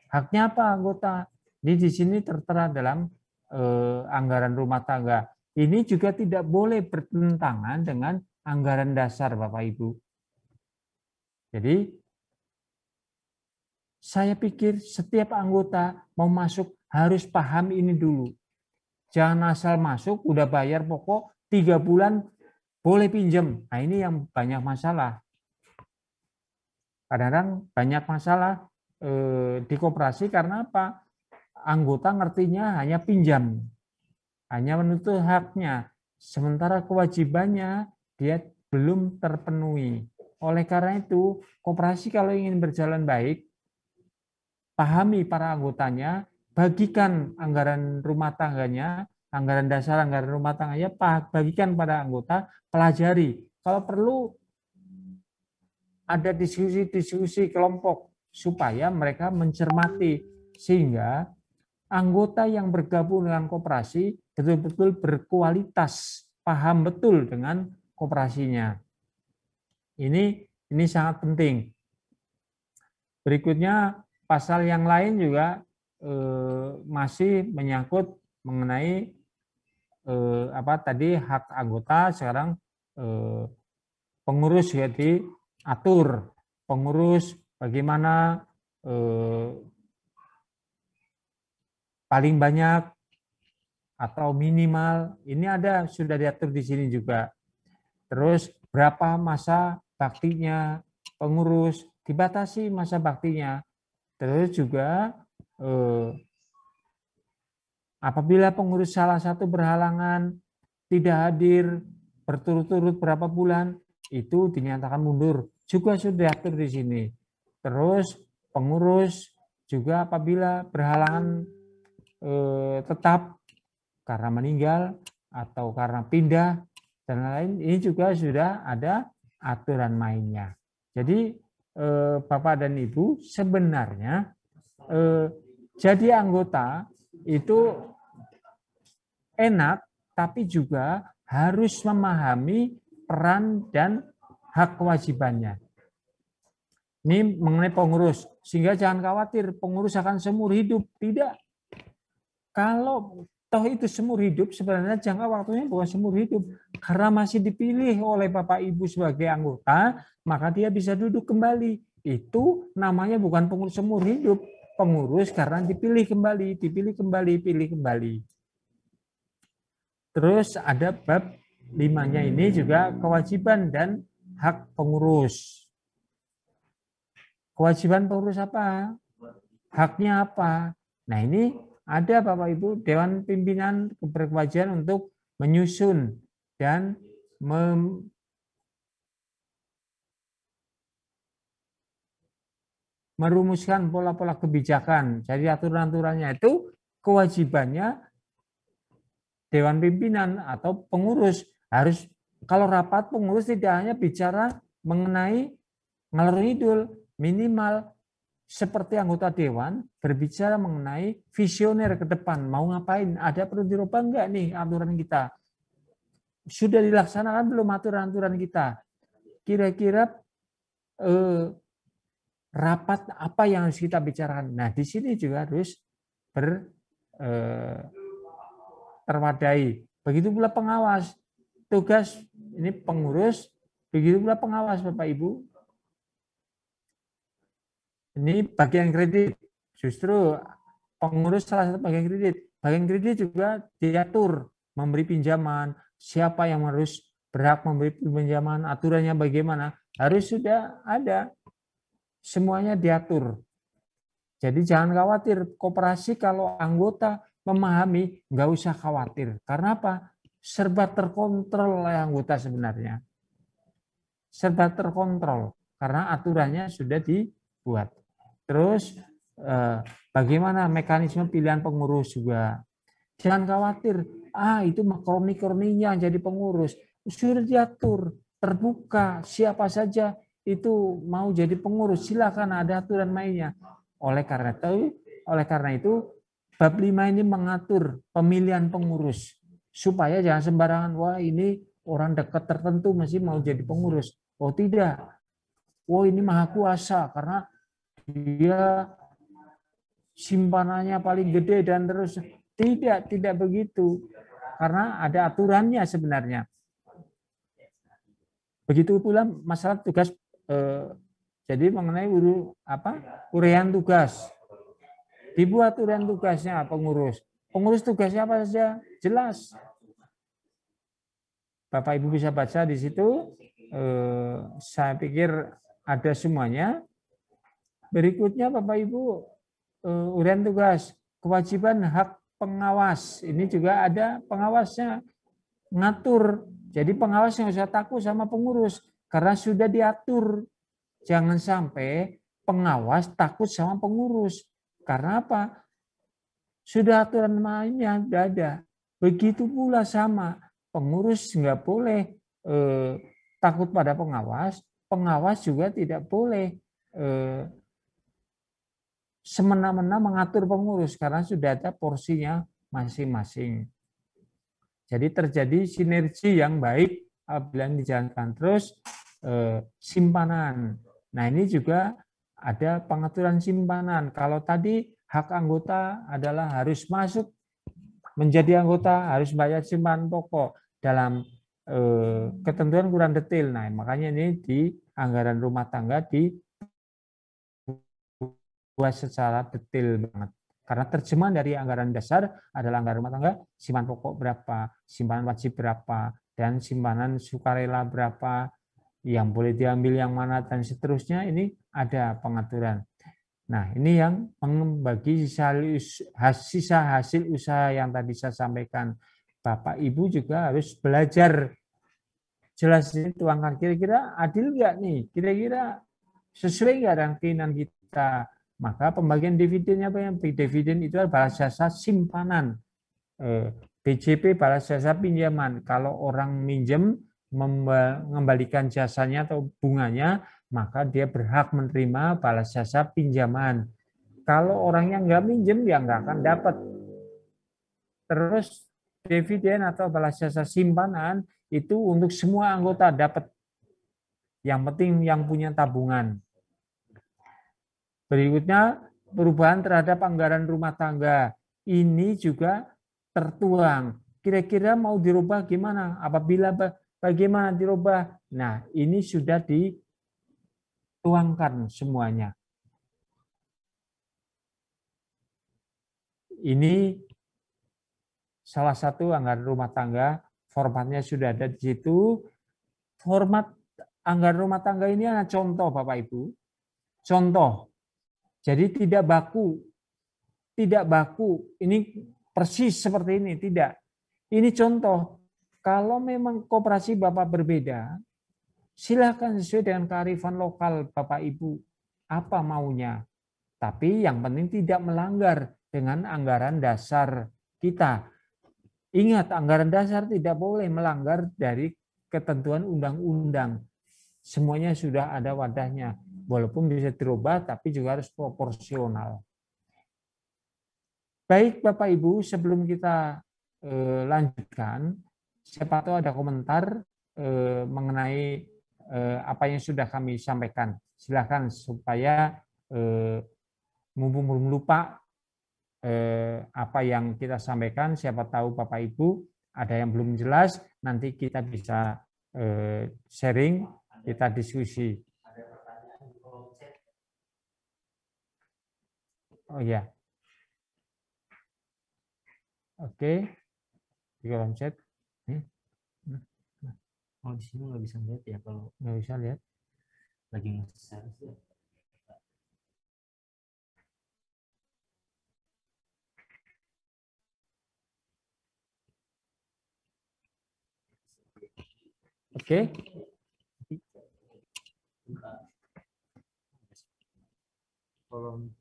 Haknya apa anggota? Ini di sini tertera dalam anggaran rumah tangga. Ini juga tidak boleh bertentangan dengan anggaran dasar Bapak Ibu. Jadi saya pikir setiap anggota mau masuk harus paham ini dulu. Jangan asal masuk, udah bayar pokok 3 bulan boleh pinjam. Nah, ini yang banyak masalah. Kadang-kadang banyak masalah di koperasi karena apa? Anggota ngertinya hanya pinjam, hanya menuntut haknya, sementara kewajibannya dia belum terpenuhi. Oleh karena itu, koperasi kalau ingin berjalan baik, pahami para anggotanya, bagikan anggaran rumah tangganya, anggaran dasar, anggaran rumah tangganya, bagikan pada anggota, pelajari. Kalau perlu ada diskusi-diskusi kelompok supaya mereka mencermati, sehingga anggota yang bergabung dengan koperasi betul-betul berkualitas, paham betul dengan koperasinya. Ini sangat penting. Berikutnya pasal yang lain juga masih menyangkut mengenai tadi hak anggota, sekarang pengurus ya diatur. Pengurus bagaimana paling banyak atau minimal, ini ada sudah diatur di sini juga. Terus berapa masa baktinya pengurus, dibatasi masa baktinya. Terus juga apabila pengurus salah satu berhalangan tidak hadir berturut-turut berapa bulan, itu dinyatakan mundur. Juga sudah diatur di sini. Terus pengurus juga apabila berhalangan tetap karena meninggal atau karena pindah dan lain, ini juga sudah ada aturan mainnya. Jadi Bapak dan Ibu, sebenarnya jadi anggota itu enak, tapi juga harus memahami peran dan hak kewajibannya. Ini mengenai pengurus, sehingga jangan khawatir pengurus akan seumur hidup. Tidak. Kalau toh itu seumur hidup, sebenarnya jangka waktunya bukan seumur hidup. Karena masih dipilih oleh Bapak Ibu sebagai anggota, maka dia bisa duduk kembali. Itu namanya bukan pengurus seumur hidup. Pengurus karena dipilih kembali, pilih kembali. Terus ada bab 5-nya ini juga kewajiban dan hak pengurus. Kewajiban pengurus apa? Haknya apa? Nah ini ada Bapak Ibu, Dewan Pimpinan berkewajiban untuk menyusun dan merumuskan pola-pola kebijakan. Jadi aturan-aturannya itu kewajibannya Dewan Pimpinan atau pengurus harus, kalau rapat pengurus tidak hanya bicara mengenai ngalor ngidul, minimal seperti anggota dewan berbicara mengenai visioner ke depan, mau ngapain, ada perlu dirubah enggak nih aturan kita, sudah dilaksanakan belum aturan-aturan kita, kira-kira rapat apa yang harus kita bicarakan. Nah di sini juga harus terwadai. Begitu pula pengawas, tugas ini pengurus, begitu pula pengawas Bapak Ibu. Ini bagian kredit, justru pengurus salah satu bagian kredit. Bagian kredit juga diatur, memberi pinjaman, siapa yang harus berhak memberi pinjaman, aturannya bagaimana, harus sudah ada. Semuanya diatur. Jadi jangan khawatir, koperasi kalau anggota memahami, nggak usah khawatir. Karena apa? Serba terkontrol oleh anggota sebenarnya. Serba terkontrol, karena aturannya sudah dibuat. Terus bagaimana mekanisme pilihan pengurus juga. Jangan khawatir, itu kroni-kroninya jadi pengurus. Sudah diatur, terbuka, siapa saja itu mau jadi pengurus, silakan, ada aturan mainnya. Oleh karena itu, bab 5 ini mengatur pemilihan pengurus. Supaya jangan sembarangan, wah ini orang dekat tertentu masih mau jadi pengurus. Oh tidak, wah ini maha kuasa karena dia simpanannya paling gede dan terus. Tidak begitu. Karena ada aturannya sebenarnya. Begitu pula masalah tugas, jadi mengenai uraian tugas. Dibuat uraian tugasnya pengurus. Pengurus tugasnya apa saja? Jelas. Bapak Ibu bisa baca di situ. Saya pikir ada semuanya. Berikutnya Bapak Ibu, uraian tugas, kewajiban hak pengawas. Ini juga ada pengawasnya, ngatur. Jadi pengawas yang usah takut sama pengurus karena sudah diatur. Jangan sampai pengawas takut sama pengurus. Karena apa? Sudah aturan mainnya sudah ada. Begitu pula sama pengurus nggak boleh takut pada pengawas. Pengawas juga tidak boleh semena-mena mengatur pengurus karena sudah ada porsinya masing-masing. Jadi terjadi sinergi yang baik apabila dijalankan. Terus simpanan. Nah ini juga ada pengaturan simpanan. Kalau tadi hak anggota adalah harus masuk menjadi anggota harus bayar simpanan pokok dalam ketentuan kurang detail. Nah, makanya ini di anggaran rumah tangga dibuat secara detail banget. Karena terjemahan dari anggaran dasar adalah anggaran rumah tangga, simpanan pokok berapa, simpanan wajib berapa, dan simpanan sukarela berapa, yang boleh diambil yang mana, dan seterusnya. Ini ada pengaturan. Nah, ini yang membagi sisa hasil usaha yang tadi saya sampaikan. Bapak Ibu juga harus belajar jelas ini tuangkan, kira-kira adil nggak nih, kira-kira sesuai nggak dengan keinginan kita. Maka pembagian dividennya apa yang dividen itu adalah balas jasa simpanan, BJP balas jasa pinjaman. Kalau orang minjem mengembalikan jasanya atau bunganya, maka dia berhak menerima balas jasa pinjaman. Kalau orang yang nggak minjem, ya nggak akan dapat. Terus dividen atau balas jasa simpanan itu untuk semua anggota dapat. Yang penting yang punya tabungan. Berikutnya, perubahan terhadap anggaran rumah tangga. Ini juga tertuang. Kira-kira mau dirubah gimana? Apabila bagaimana dirubah? Nah, ini sudah dituangkan semuanya. Ini salah satu anggaran rumah tangga, formatnya sudah ada di situ. Format anggaran rumah tangga ini adalah contoh, Bapak Ibu. Contoh. Jadi tidak baku. Tidak baku. Ini persis seperti ini, tidak. Ini contoh. Kalau memang koperasi Bapak berbeda, silakan sesuai dengan kearifan lokal Bapak Ibu. Apa maunya? Tapi yang penting tidak melanggar dengan anggaran dasar kita. Ingat, anggaran dasar tidak boleh melanggar dari ketentuan undang-undang. Semuanya sudah ada wadahnya. Walaupun bisa dirubah, tapi juga harus proporsional. Baik Bapak Ibu, sebelum kita lanjutkan, siapa tahu ada komentar mengenai apa yang sudah kami sampaikan. Silakan supaya mumpung belum lupa apa yang kita sampaikan, siapa tahu Bapak Ibu ada yang belum jelas, nanti kita bisa sharing, kita diskusi. Oh ya, oke, di kolom chat. Oh, di sini nggak bisa lihat ya, kalau Nggak bisa lihat. lagi nge-share sih. Oke. Kolom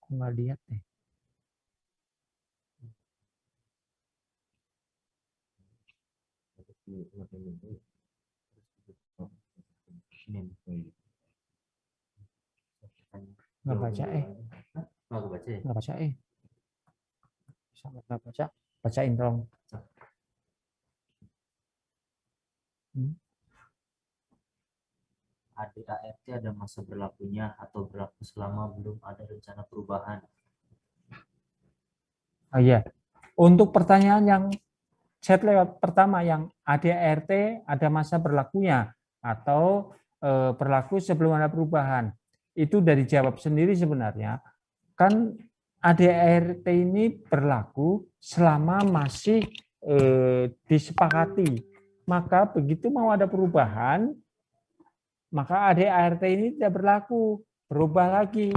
Nggak lihat deh. Nggak baca Nggak baca ya? nggak baca Sampai nggak baca, bacain dong. ADART ada masa berlakunya atau berlaku selama belum ada rencana perubahan. Oh iya, untuk pertanyaan yang chat lewat pertama yang ADART ada masa berlakunya atau berlaku sebelum ada perubahan, itu dari jawab sendiri sebenarnya. Kan ADART ini berlaku selama masih disepakati. Maka begitu mau ada perubahan, maka ADART ini tidak berlaku, berubah lagi.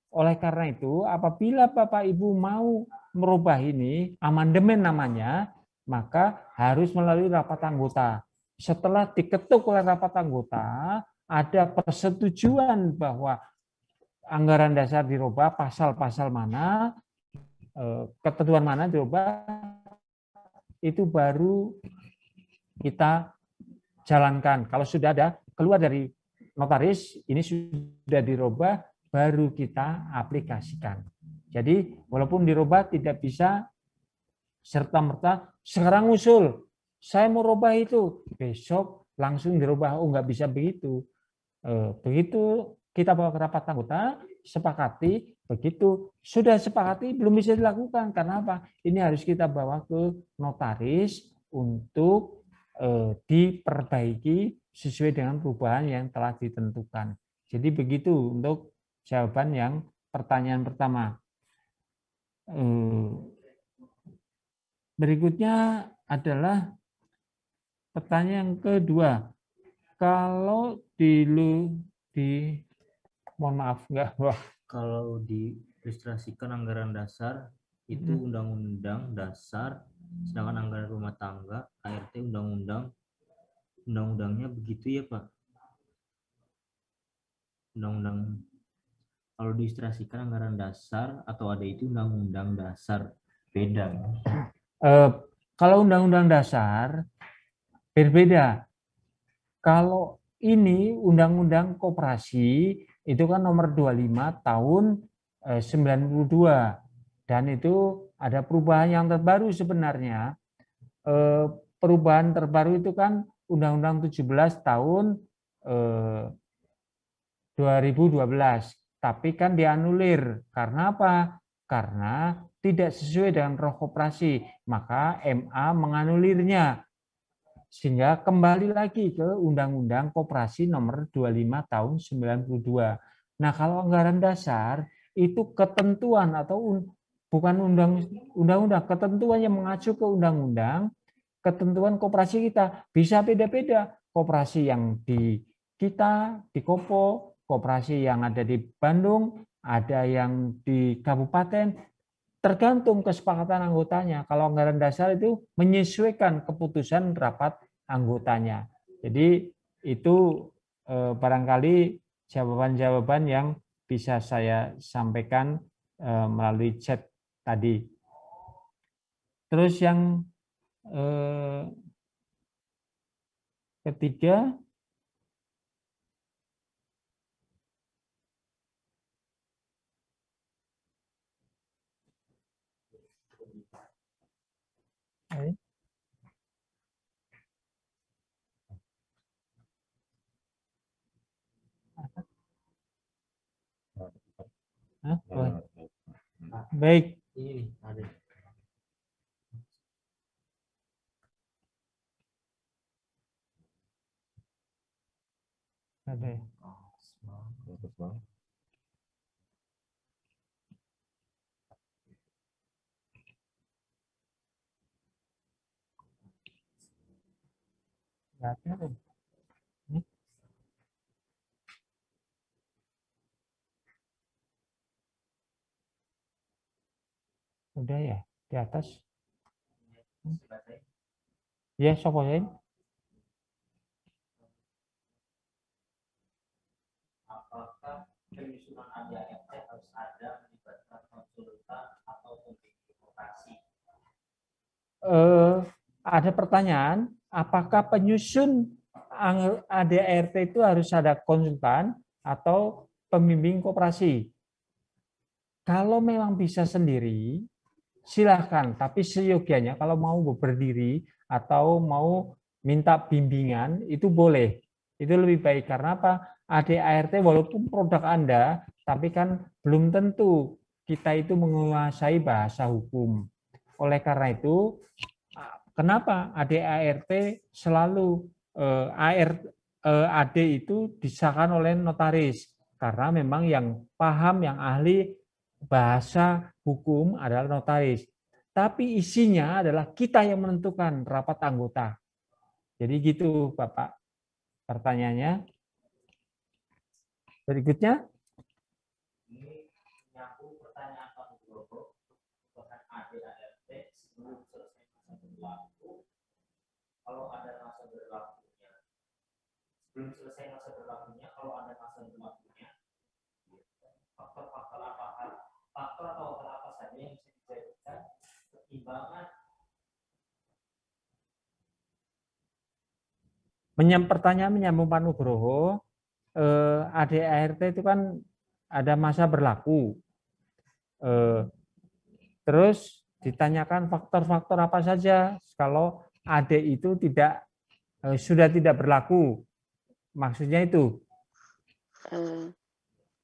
Oleh karena itu, apabila Bapak Ibu mau merubah ini, amandemen namanya, maka harus melalui rapat anggota. Setelah diketuk oleh rapat anggota, ada persetujuan bahwa anggaran dasar dirubah, pasal-pasal mana, ketentuan mana dirubah, itu baru kita jalankan. Kalau sudah ada keluar dari notaris, ini sudah dirubah, baru kita aplikasikan. Jadi walaupun dirubah tidak bisa serta-merta sekarang usul, saya mau rubah itu, besok langsung dirubah. Oh, nggak bisa begitu. Begitu kita bawa ke rapat anggota, sepakati, begitu sudah sepakati belum bisa dilakukan. Karena apa? Ini harus kita bawa ke notaris untuk diperbaiki sesuai dengan perubahan yang telah ditentukan. Jadi begitu untuk jawaban yang pertanyaan pertama. Berikutnya adalah pertanyaan yang kedua. Kalau mohon maaf enggak, Wah. Kalau diilustrasikan anggaran dasar itu undang-undang dasar, sedangkan anggaran rumah tangga ART undang-undangnya begitu ya Pak. Undang-undang kalau diilustrasikan anggaran dasar atau ada itu undang-undang dasar beda. Kalau undang-undang dasar berbeda. Kalau ini undang-undang koperasi itu kan nomor 25 tahun 92 dan itu ada perubahan yang terbaru sebenarnya. Perubahan terbaru itu kan Undang-Undang 17 tahun 2012, tapi kan dianulir. Karena apa? Karena tidak sesuai dengan roh koperasi, maka MA menganulirnya. Sehingga kembali lagi ke Undang-Undang Koperasi nomor 25 tahun 92. Nah, kalau anggaran dasar itu ketentuan atau bukan undang-undang, ketentuan yang mengacu ke undang-undang, ketentuan koperasi kita bisa beda-beda. Koperasi yang di kita, di Kopo, koperasi yang ada di Bandung, ada yang di kabupaten, tergantung kesepakatan anggotanya. Kalau anggaran dasar itu menyesuaikan keputusan rapat anggotanya. Jadi itu barangkali jawaban-jawaban yang bisa saya sampaikan melalui chat tadi. Terus yang ketiga, baik. Ini ada. Ada. Udah ya di atas. Ya, sokoin. Apakah penyusunan ADART harus ada melibatkan konsultan atau pembimbing koperasi? Ada pertanyaan, apakah penyusun ADART itu harus ada konsultan atau pembimbing koperasi? Kalau memang bisa sendiri, silahkan. Tapi seyogianya kalau mau berdiri atau mau minta bimbingan, itu boleh. Itu lebih baik. Karena apa? ADART walaupun produk Anda, tapi kan belum tentu kita itu menguasai bahasa hukum. Oleh karena itu, kenapa ADART selalu AD itu disahkan oleh notaris? Karena memang yang paham, yang ahli bahasa hukum adalah notaris. Tapi isinya adalah kita yang menentukan rapat anggota. Jadi gitu Bapak pertanyaannya. Berikutnya. Ini menyambung pertanyaan Pak Nugroho tentang ADART sebelum selesai masa berlaku. Kalau ada masa berlakunya, sebelum selesai masa berlakunya, kalau ada masa berlakunya, faktor-faktor apa atau hal apa saja yang bisa dijadikan pertimbangan? Pertanyaan menyambung Pak Nugroho, ADART itu kan ada masa berlaku. Terus ditanyakan faktor-faktor apa saja kalau AD itu sudah tidak berlaku. Maksudnya itu?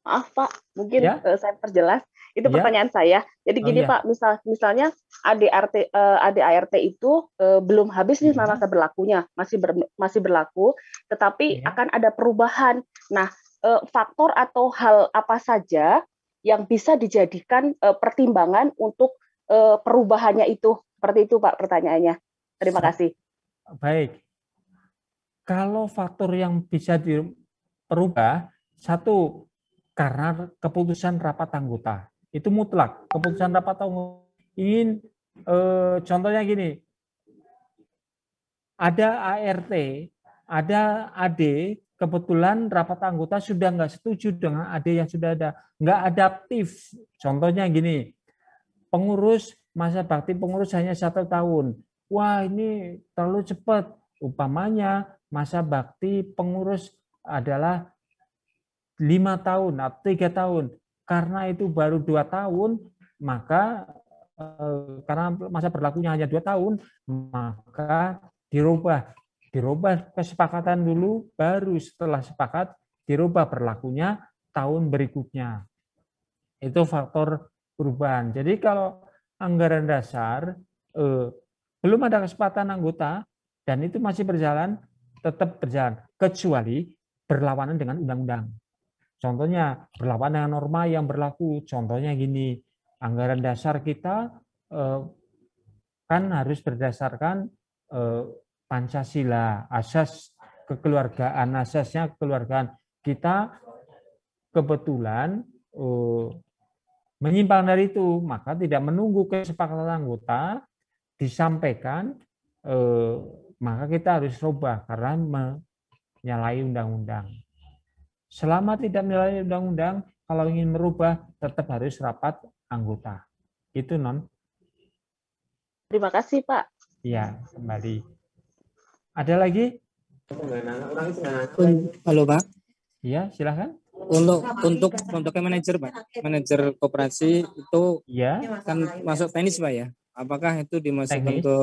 Maaf Pak, mungkin Ya, saya perjelas. Itu ya. pertanyaan saya. Jadi Oh gini ya. Pak, misalnya ADART itu belum habis nih Ya. masa berlakunya, masih berlaku, tetapi Ya. akan ada perubahan. Nah, faktor atau hal apa saja yang bisa dijadikan pertimbangan untuk perubahannya itu? Seperti itu Pak pertanyaannya. Terima kasih. Baik. Kalau faktor yang bisa diperubah, satu, karena keputusan rapat anggota. Itu mutlak. Keputusan rapat anggota ingin, contohnya gini, ada ART, ada AD, kebetulan rapat anggota sudah nggak setuju dengan AD yang sudah ada, nggak adaptif. Contohnya gini, pengurus, masa bakti pengurus hanya 1 tahun. Wah, ini terlalu cepat. Umpamanya masa bakti pengurus adalah 5 tahun atau 3 tahun. Karena itu baru 2 tahun, maka karena masa berlakunya hanya 2 tahun, maka dirubah kesepakatan dulu, baru setelah sepakat dirubah berlakunya tahun berikutnya. Itu faktor perubahan. Jadi kalau anggaran dasar belum ada kesepakatan anggota dan itu masih berjalan, tetap berjalan kecuali berlawanan dengan undang-undang. Contohnya berlawanan dengan norma yang berlaku. Contohnya gini, anggaran dasar kita kan harus berdasarkan Pancasila, asas kekeluargaan, asasnya kekeluargaan. Kita kebetulan menyimpang dari itu, maka tidak menunggu kesepakatan anggota disampaikan, maka kita harus rubah karena menyalahi undang-undang. Selama tidak menyalahi undang-undang, kalau ingin merubah tetap harus rapat anggota. Itu non. Terima kasih Pak. Ya, kembali. Ada lagi? Halo Pak. Ya, silakan. Untuk manajer Pak, manajer koperasi itu Ya. kan masuk teknis Pak ya. Apakah itu dimasukkan Teknis. ke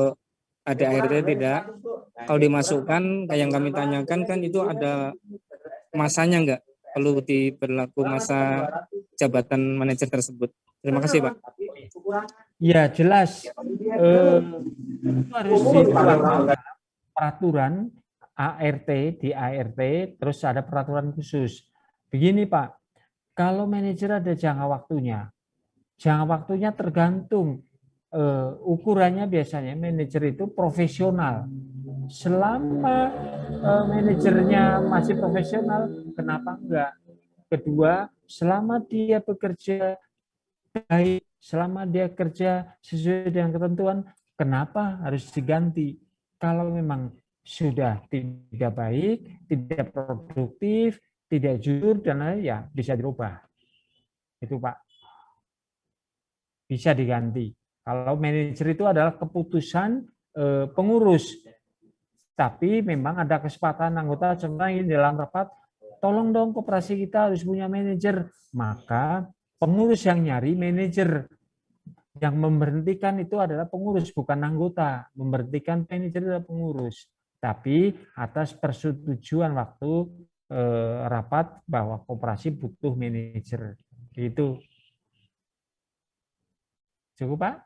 ADART tidak? Kalau dimasukkan, kayak yang kami tanyakan kan itu ada masanya enggak? Perlu diberlaku masa jabatan manajer tersebut. Terima kasih Pak. Ya, jelas. Itu harus dituangkan dalam peraturan ART, di ART, terus ada peraturan khusus. Begini Pak, kalau manajer ada jangka waktunya. Jangka waktunya tergantung. Ukurannya biasanya manajer itu profesional. Selama manajernya masih profesional, kenapa enggak? Kedua, selama dia bekerja baik, selama dia kerja sesuai dengan ketentuan, kenapa harus diganti? Kalau memang sudah tidak baik, tidak produktif, tidak jujur, dan lain, ya bisa dirubah. Itu Pak. Bisa diganti. Kalau manajer itu adalah keputusan pengurus. Tapi memang ada kesepakatan anggota, contohnya dalam rapat, tolong dong koperasi kita harus punya manajer. Maka pengurus yang nyari manajer. Yang memberhentikan itu adalah pengurus, bukan anggota. Memberhentikan manajer adalah pengurus. Tapi atas persetujuan waktu rapat bahwa koperasi butuh manajer. Itu. Cukup Pak?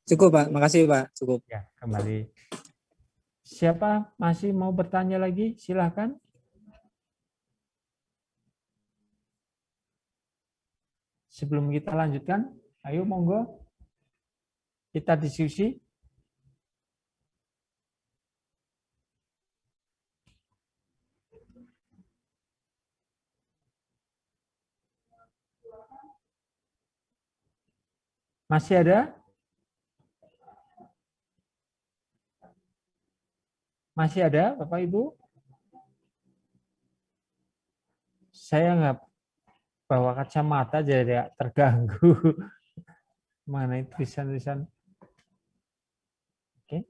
Cukup Pak, makasih Pak. Cukup. Ya, kembali. Siapa masih mau bertanya lagi? Silahkan. Sebelum kita lanjutkan, ayo monggo kita diskusi. Masih ada? Masih ada, Bapak Ibu? Saya nggak bawa kacamata jadi terganggu. Mana itu tulisan-tulisan? Oke.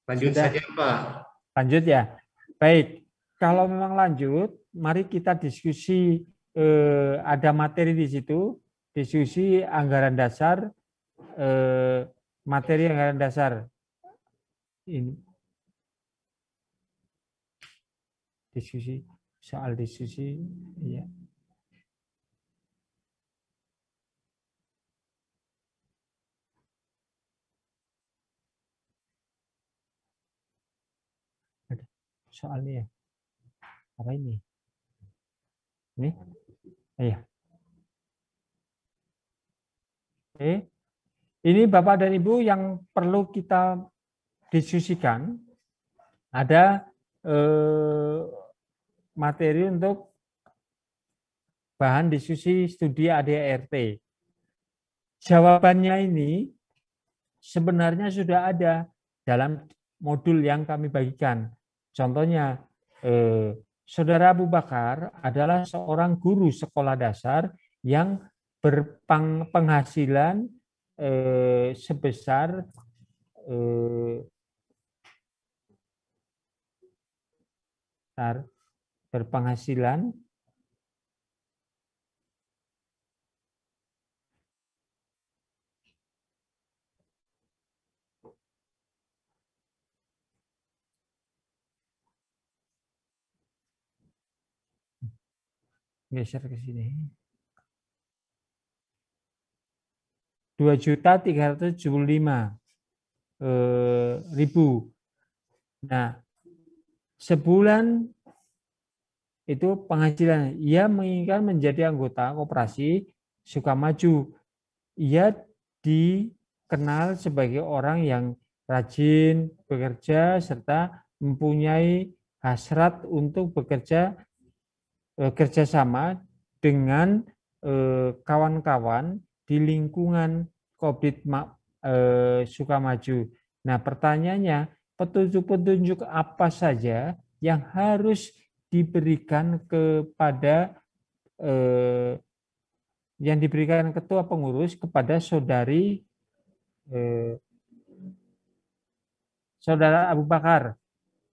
Lanjut saja, Pak. Lanjut ya. Baik. Kalau memang lanjut, mari kita diskusi. Ada materi di situ. Diskusi anggaran dasar. Materi anggaran dasar. Ini. diskusi ya. Soalnya apa ini? Ini? Iya. Oke. Ini Bapak dan Ibu yang perlu kita diskusikan. Ada materi untuk bahan diskusi studi ADART. Jawabannya ini sebenarnya sudah ada dalam modul yang kami bagikan. Contohnya, Saudara Abu Bakar adalah seorang guru sekolah dasar yang berpenghasilan sebesar berpenghasilan geser ke sini 2.375.000. Nah, sebulan itu penghasilan. Ia menginginkan menjadi anggota koperasi Sukamaju. Ia dikenal sebagai orang yang rajin bekerja serta mempunyai hasrat untuk bekerja kerjasama dengan kawan-kawan di lingkungan Kooperatif Sukamaju. Nah, pertanyaannya, petunjuk-petunjuk apa saja yang harus diberikan kepada yang diberikan ketua pengurus kepada saudara Abu Bakar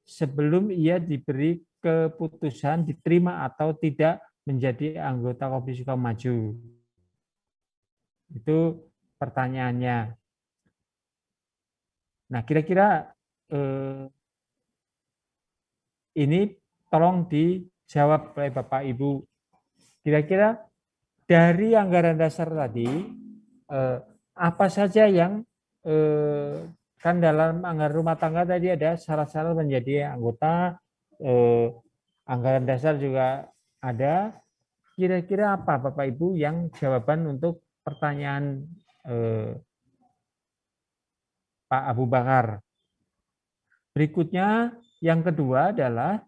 sebelum ia diberi keputusan diterima atau tidak menjadi anggota Kooperatif Sukamaju. Itu pertanyaannya. Nah, kira-kira ini tolong dijawab oleh Bapak Ibu. Kira-kira dari anggaran dasar tadi, apa saja yang kan dalam anggaran rumah tangga tadi ada syarat-syarat menjadi anggota, anggaran dasar juga ada. Kira-kira apa Bapak Ibu yang jawaban untuk pertanyaan Pak Abu Bakar? Berikutnya yang kedua adalah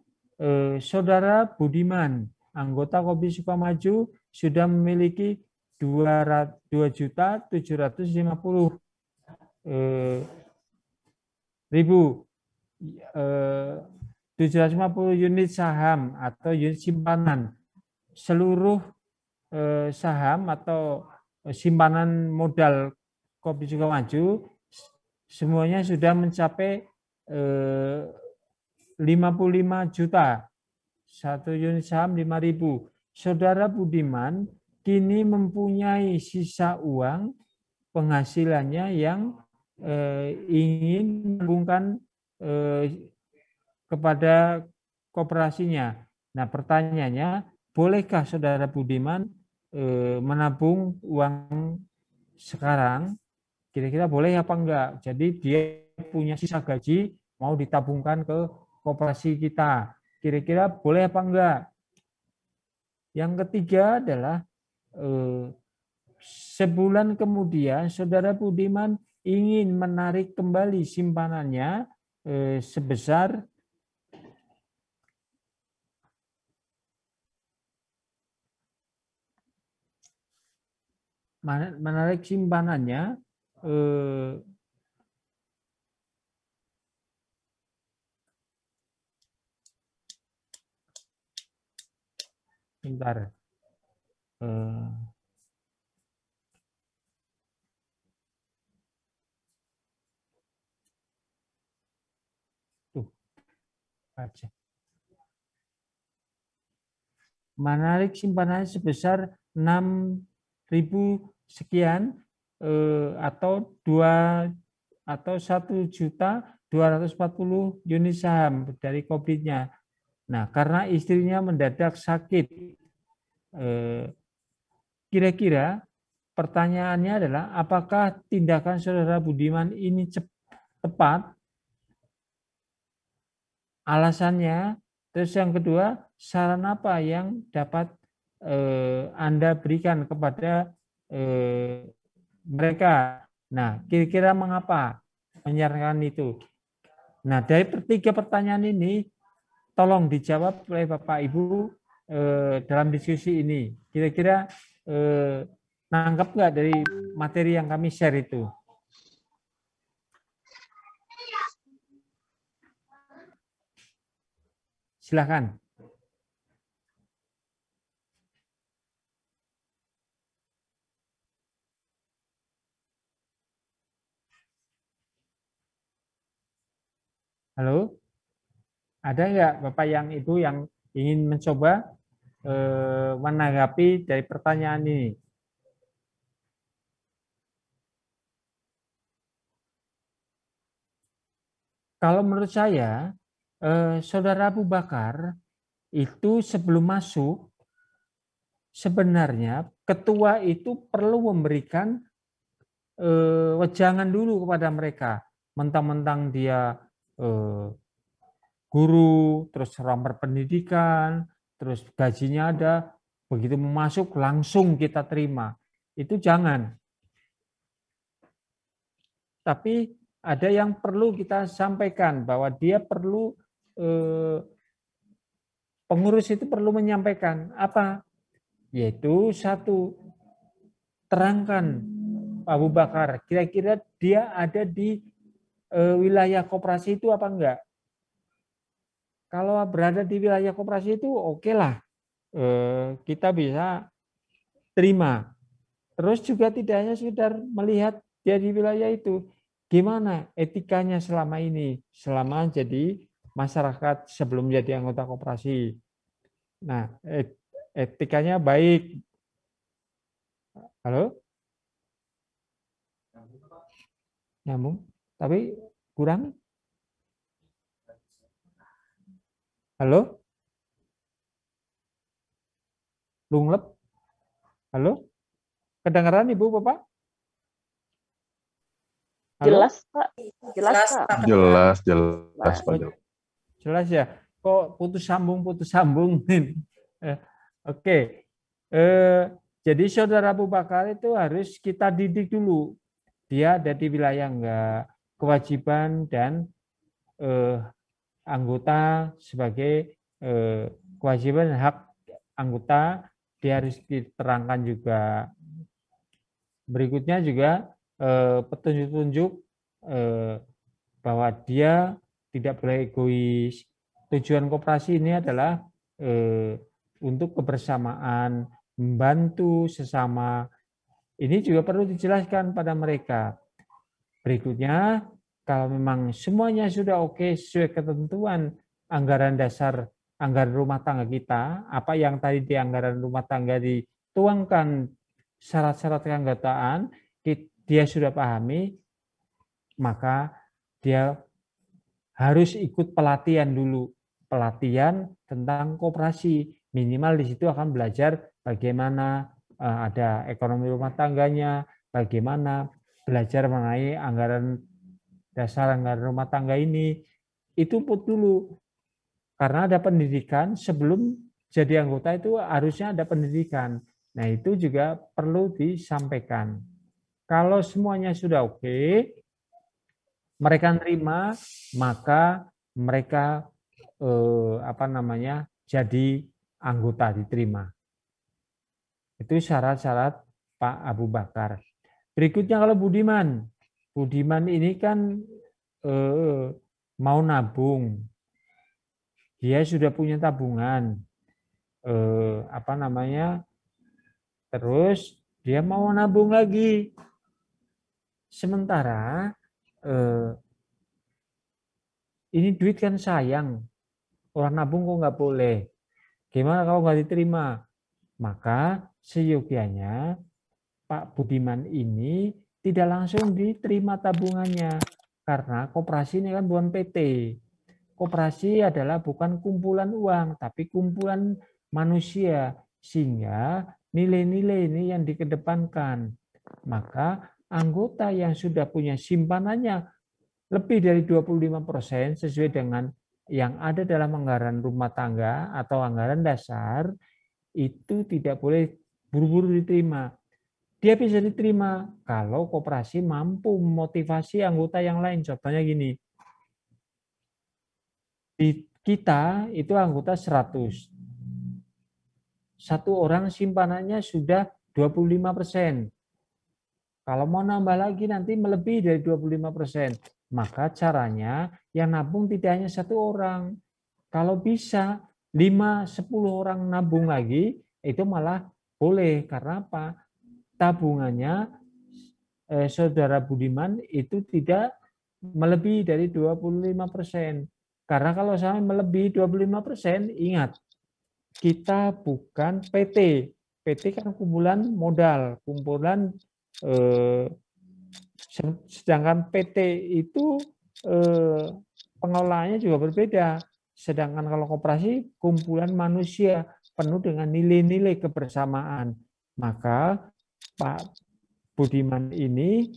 Saudara Budiman, anggota Kooperatif Sukamaju sudah memiliki 2.750.000 unit saham atau unit simpanan. Seluruh saham atau simpanan modal Kooperatif Sukamaju semuanya sudah mencapai 55 juta. Satu unit saham 5.000. Saudara Budiman kini mempunyai sisa uang penghasilannya yang ingin menabungkan kepada koperasinya. Nah, pertanyaannya, bolehkah Saudara Budiman menabung uang sekarang? Kira-kira boleh apa enggak? Jadi dia punya sisa gaji mau ditabungkan ke koperasi kita. Kira-kira boleh apa enggak? Yang ketiga adalah sebulan kemudian Saudara Budiman ingin menarik kembali simpanannya sebesar menarik simpanannya bentar. Aja. Menarik simpanannya sebesar 6.000 sekian atau 1.240.000 unit saham dari Kooperatifnya. Nah, karena istrinya mendadak sakit, kira-kira pertanyaannya adalah apakah tindakan saudara Budiman ini tepat? Alasannya, terus yang kedua, saran apa yang dapat Anda berikan kepada mereka? Nah, kira-kira mengapa menyarankan itu? Nah, dari tiga pertanyaan ini, tolong dijawab oleh Bapak Ibu dalam diskusi ini. Kira-kira nangkep nggak dari materi yang kami share itu? Silakan. Halo? Ada nggak Bapak yang itu yang ingin mencoba menanggapi dari pertanyaan ini? Kalau menurut saya, Saudara Abu Bakar itu sebelum masuk, sebenarnya ketua itu perlu memberikan wejangan dulu kepada mereka. Mentang-mentang dia guru, terus orang berpendidikan, terus gajinya ada, begitu masuk langsung kita terima. Itu jangan. Tapi ada yang perlu kita sampaikan bahwa dia perlu pengurus itu perlu menyampaikan apa? Yaitu satu, terangkan Abu Bakar, kira-kira dia ada di wilayah koperasi itu apa enggak? Kalau berada di wilayah koperasi itu oke lah, kita bisa terima. Terus juga tidak hanya sekedar melihat dia di wilayah itu, gimana etikanya selama ini, selama jadi masyarakat sebelum jadi anggota koperasi. Nah, etikanya baik. Halo? Nyambung? Tapi kurang? Halo? Lunglep? Halo? Kedengaran Ibu, Bapak? Halo? Jelas, Pak. Jelas, Pak. Jelas Pak. Jelas ya. Kok putus sambung. Oke. Jadi Saudara Abu Bakar itu harus kita didik dulu. Dia ada di wilayah enggak, kewajiban dan anggota sebagai kewajiban dan hak anggota dia harus diterangkan juga. Berikutnya juga petunjuk-petunjuk bahwa dia tidak boleh egois. Tujuan koperasi ini adalah untuk kebersamaan, membantu sesama. Ini juga perlu dijelaskan pada mereka. Berikutnya, kalau memang semuanya sudah oke sesuai ketentuan anggaran dasar, anggaran rumah tangga kita, apa yang tadi di anggaran rumah tangga dituangkan syarat-syarat keanggotaan, dia sudah pahami, maka dia harus ikut pelatihan dulu, pelatihan tentang koperasi. Minimal di situ akan belajar bagaimana ada ekonomi rumah tangganya, bagaimana belajar mengenai anggaran dasar anggaran rumah tangga ini. Itu put dulu. Karena ada pendidikan, sebelum jadi anggota itu harusnya ada pendidikan. Nah, itu juga perlu disampaikan. Kalau semuanya sudah oke, mereka terima, maka mereka jadi anggota diterima. Itu syarat-syarat Pak Abu Bakar. Berikutnya kalau Budiman. Budiman ini kan mau nabung. Dia sudah punya tabungan. Terus dia mau nabung lagi. Sementara ini duit kan sayang. Orang nabung kok nggak boleh. Gimana kalau nggak diterima? Maka seyogianya Pak Budiman ini tidak langsung diterima tabungannya. Karena koperasi ini kan bukan PT. koperasi adalah bukan kumpulan uang, tapi kumpulan manusia. Sehingga nilai-nilai ini yang dikedepankan. Maka anggota yang sudah punya simpanannya lebih dari 25% sesuai dengan yang ada dalam anggaran rumah tangga atau anggaran dasar, itu tidak boleh buru-buru diterima. Dia bisa diterima kalau koperasi mampu memotivasi anggota yang lain. Contohnya gini, di kita itu anggota 100. Satu orang simpanannya sudah 25%. Kalau mau nambah lagi nanti melebihi dari 25%. Maka caranya yang nabung tidak hanya satu orang. Kalau bisa 5-10 orang nabung lagi, itu malah boleh. Karena apa? Tabungannya saudara Budiman itu tidak melebihi dari 25%. Karena kalau sampai melebihi 25%, ingat, kita bukan PT. PT kan kumpulan modal, kumpulan sedangkan PT itu pengelolaannya juga berbeda. Sedangkan kalau koperasi kumpulan manusia penuh dengan nilai-nilai kebersamaan. Maka Pak Budiman ini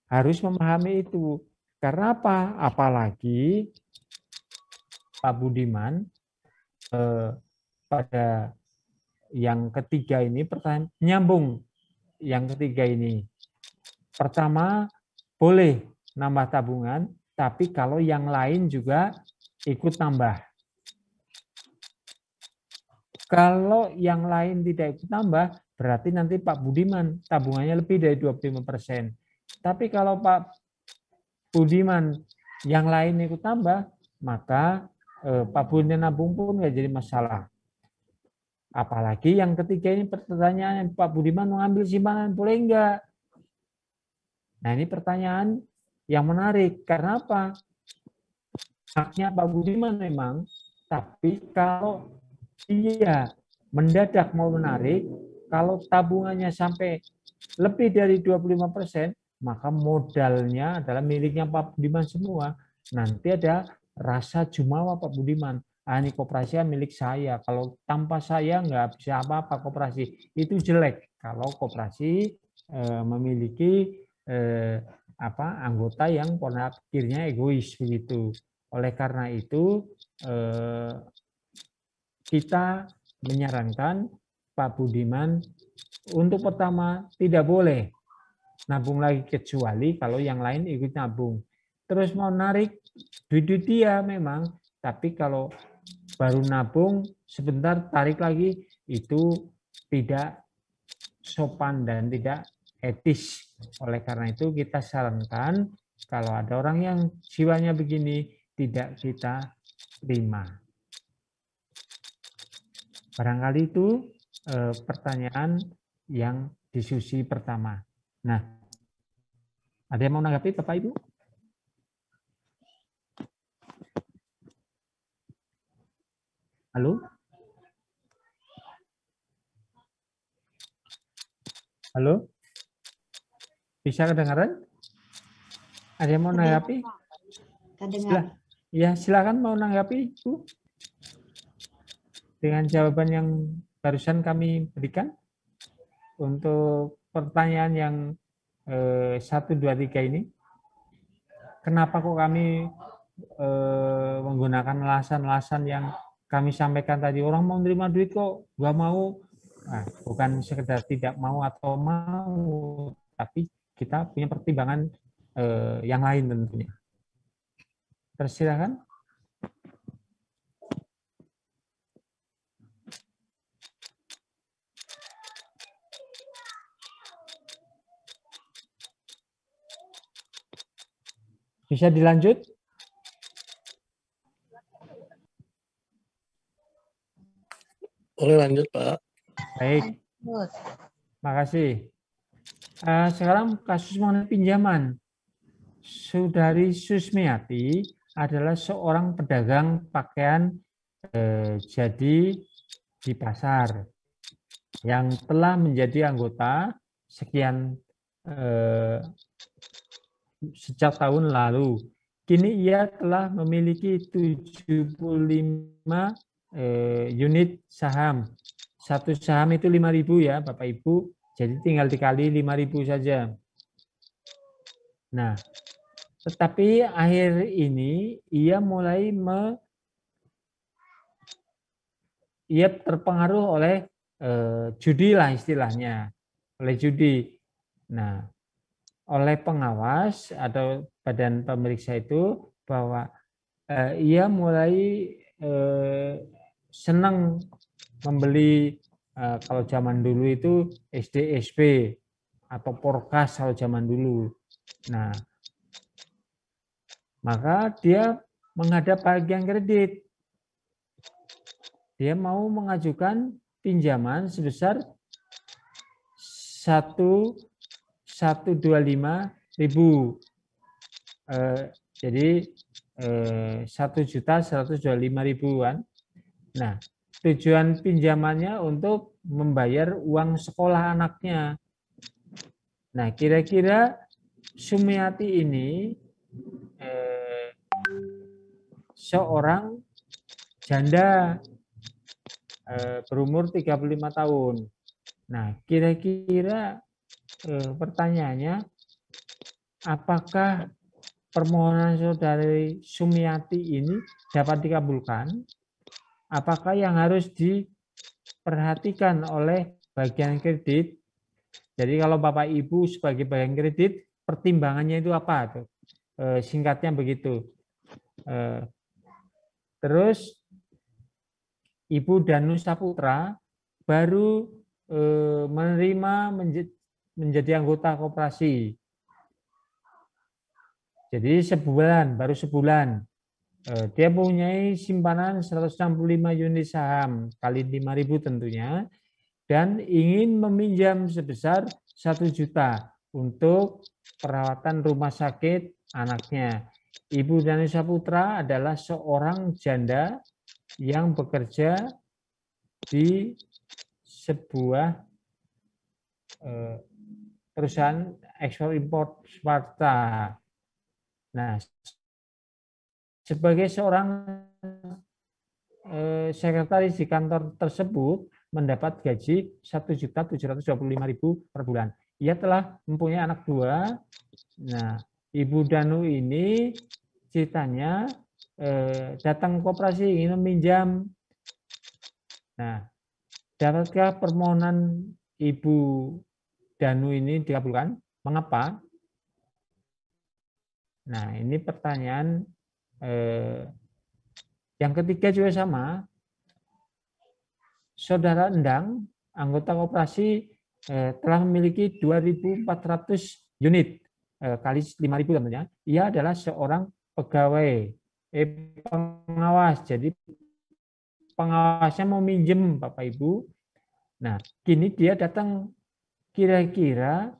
harus memahami itu. Karena apa? Apalagi Pak Budiman pada yang ketiga ini pertanyaan nyambung. Yang ketiga ini, pertama boleh nambah tabungan, tapi kalau yang lain juga ikut tambah. Kalau yang lain tidak ikut tambah, berarti nanti Pak Budiman tabungannya lebih dari 25%. Tapi kalau Pak Budiman yang lain ikut tambah, maka Pak Budiman nabung pun nggak jadi masalah. Apalagi yang ketiga ini pertanyaan, Pak Budiman mengambil simpanan boleh enggak? Nah ini pertanyaan yang menarik. Karena apa? Haknya Pak Budiman memang, tapi kalau dia mendadak mau menarik, kalau tabungannya sampai lebih dari 25%, maka modalnya adalah miliknya Pak Budiman semua. Nanti ada rasa jumawa Pak Budiman. Ini koperasi milik saya. Kalau tanpa saya nggak bisa apa-apa koperasi. Itu jelek. Kalau koperasi memiliki anggota yang pola pikirnya egois begitu. Oleh karena itu kita menyarankan Pak Budiman untuk pertama tidak boleh nabung lagi kecuali kalau yang lain ikut nabung. Terus mau narik duit dia memang, tapi kalau baru nabung sebentar tarik lagi itu tidak sopan dan tidak etis. Oleh karena itu kita sarankan kalau ada orang yang jiwanya begini tidak kita terima. Barangkali itu pertanyaan yang diskusi pertama. Nah, ada yang mau menanggapi Bapak Ibu? Halo? Halo? Bisa kedengaran? Ada yang mau menanggapi? Silakan mau menanggapi, Bu. Dengan jawaban yang barusan kami berikan untuk pertanyaan yang 1, 2, 3 ini. Kenapa kok kami menggunakan alasan-alasan yang kami sampaikan tadi, orang mau menerima duit kok nggak mau. Nah, bukan sekedar tidak mau atau mau, tapi kita punya pertimbangan yang lain tentunya. Persilakan. Bisa dilanjut? Boleh lanjut, Pak. Baik. Makasih. Sekarang kasus mengenai pinjaman. Saudari Susmiati adalah seorang pedagang pakaian jadi di pasar yang telah menjadi anggota sekian sejak tahun lalu. kini ia telah memiliki 75 unit saham. Satu saham itu 5.000 ya Bapak Ibu, jadi tinggal dikali 5.000 saja. Nah, tetapi akhir ini ia mulai ia terpengaruh oleh judi lah istilahnya, oleh judi. Nah, oleh pengawas atau badan pemeriksa itu bahwa ia mulai senang membeli kalau zaman dulu itu SD-SP atau Porkas kalau zaman dulu. Nah, maka dia menghadap bagian kredit. Dia mau mengajukan pinjaman sebesar 1.125.000. Jadi 1.125.000 kan. Nah, tujuan pinjamannya untuk membayar uang sekolah anaknya. Nah, kira-kira Sumiati ini seorang janda berumur 35 tahun. Nah, kira-kira pertanyaannya, apakah permohonan saudari Sumiati ini dapat dikabulkan? Apakah yang harus diperhatikan oleh bagian kredit? Jadi kalau Bapak Ibu sebagai bagian kredit, pertimbangannya itu apa? Singkatnya begitu. Terus Ibu Danu Saputra baru menerima menjadi anggota koperasi. Jadi baru sebulan. Dia mempunyai simpanan 165 unit saham kali 5.000 tentunya, dan ingin meminjam sebesar 1 juta untuk perawatan rumah sakit anaknya. Ibu Danu Saputra adalah seorang janda yang bekerja di sebuah perusahaan ekspor impor swasta. Nah, sebagai seorang sekretaris di kantor tersebut mendapat gaji 1.725.000 per bulan. Ia telah mempunyai anak 2. Nah, Ibu Danu ini ceritanya datang ke koperasi ingin meminjam. Nah, dapatkah permohonan Ibu Danu ini dikabulkan? Mengapa? Nah, ini pertanyaan yang ketiga juga sama. Saudara Endang, anggota koperasi telah memiliki 2.400 unit kali 5.000 tentunya. Ia adalah seorang pegawai pengawas. Jadi pengawasnya mau minjem Bapak Ibu. Nah, kini dia datang kira-kira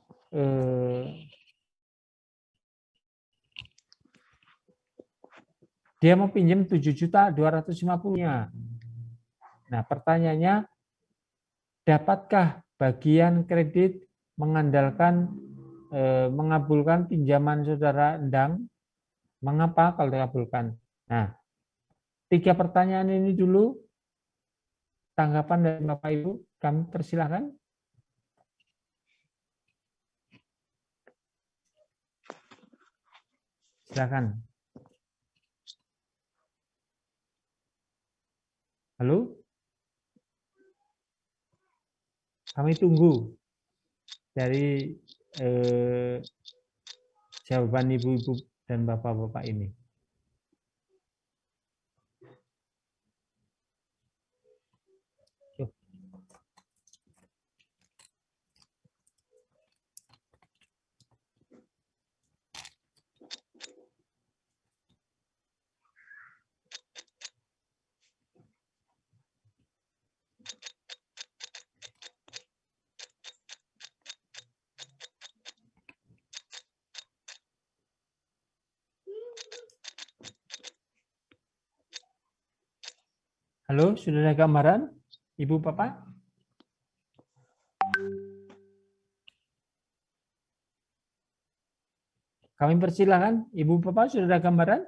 dia mau pinjam 7.250.000-nya. Nah, pertanyaannya, dapatkah bagian kredit mengabulkan pinjaman saudara Endang? Mengapa kalau dikabulkan? Nah, 3 pertanyaan ini dulu tanggapan dari Bapak Ibu, kami persilahkan. Silakan. Halo? Kami tunggu dari jawaban ibu-ibu dan bapak-bapak ini. Halo, sudah ada gambaran, Ibu Bapak? Kami persilahkan, Ibu Bapak sudah ada gambaran?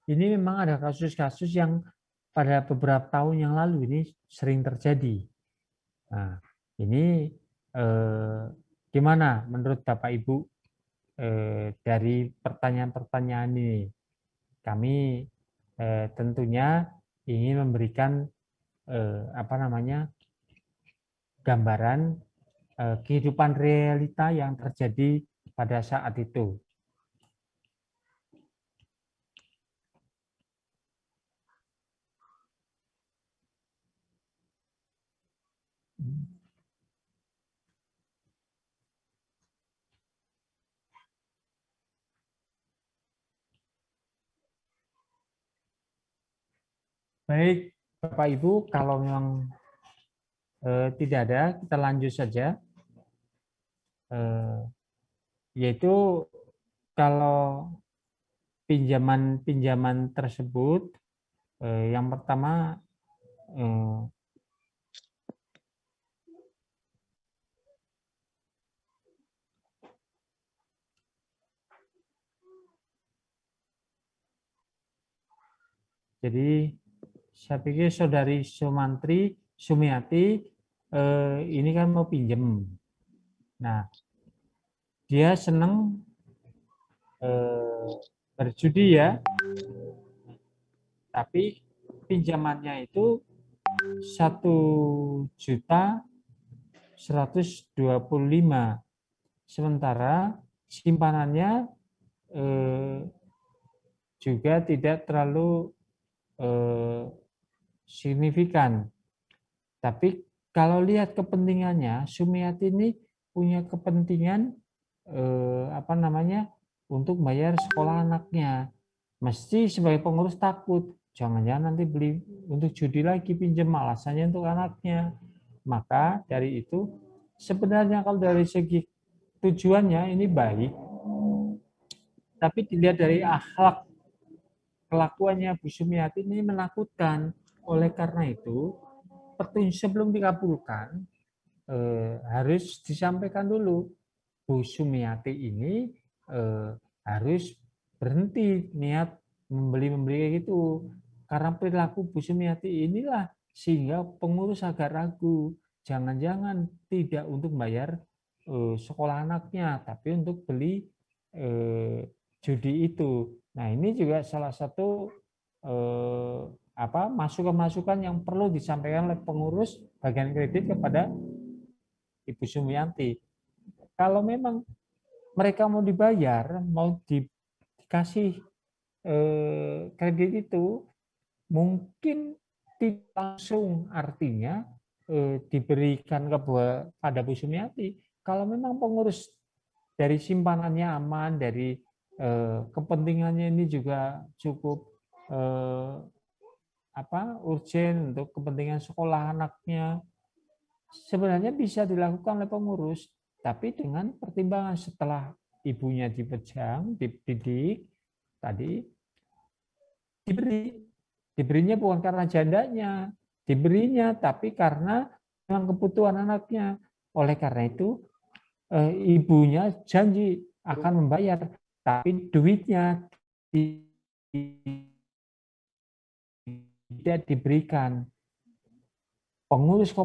Ini memang ada kasus-kasus yang pada beberapa tahun yang lalu ini sering terjadi. Nah, ini gimana menurut Bapak Ibu dari pertanyaan-pertanyaan ini? Kami tentunya ingin memberikan gambaran kehidupan realita yang terjadi pada saat itu. Baik, Bapak Ibu, kalau memang tidak ada, kita lanjut saja. Yaitu kalau pinjaman tersebut, yang pertama jadi saya pikir Saudari Sumiati ini kan mau pinjam. Nah, dia senang berjudi ya, tapi pinjamannya itu 1.125.000, sementara simpanannya juga tidak terlalu signifikan. Tapi kalau lihat kepentingannya, Sumiati ini punya kepentingan untuk bayar sekolah anaknya. Mesti sebagai pengurus takut, jangan-jangan nanti beli untuk judi lagi pinjam, alasannya untuk anaknya. Maka dari itu sebenarnya kalau dari segi tujuannya ini baik, tapi dilihat dari akhlak kelakuannya Bu Sumiati ini menakutkan. Oleh karena itu, sebelum dikabulkan harus disampaikan dulu, Bu Sumiati ini harus berhenti niat membeli kayak gitu. Karena perilaku Bu Sumiati inilah sehingga pengurus agak ragu. Jangan-jangan tidak untuk bayar sekolah anaknya, tapi untuk beli judi itu. Nah, ini juga salah satu masukan-masukan yang perlu disampaikan oleh pengurus bagian kredit kepada Ibu Sumiati. Kalau memang mereka mau dibayar, mau dikasih kredit itu, mungkin tidak langsung artinya diberikan kepada Bu Sumiati. Kalau memang pengurus dari simpanannya aman, dari kepentingannya ini juga cukup urgen untuk kepentingan sekolah anaknya, sebenarnya bisa dilakukan oleh pengurus, tapi dengan pertimbangan setelah ibunya dipejang, dididik, tadi diberinya bukan karena jandanya, diberinya tapi karena memang kebutuhan anaknya. Oleh karena itu ibunya janji akan membayar, tapi duitnya tidak diberikan. Pengurus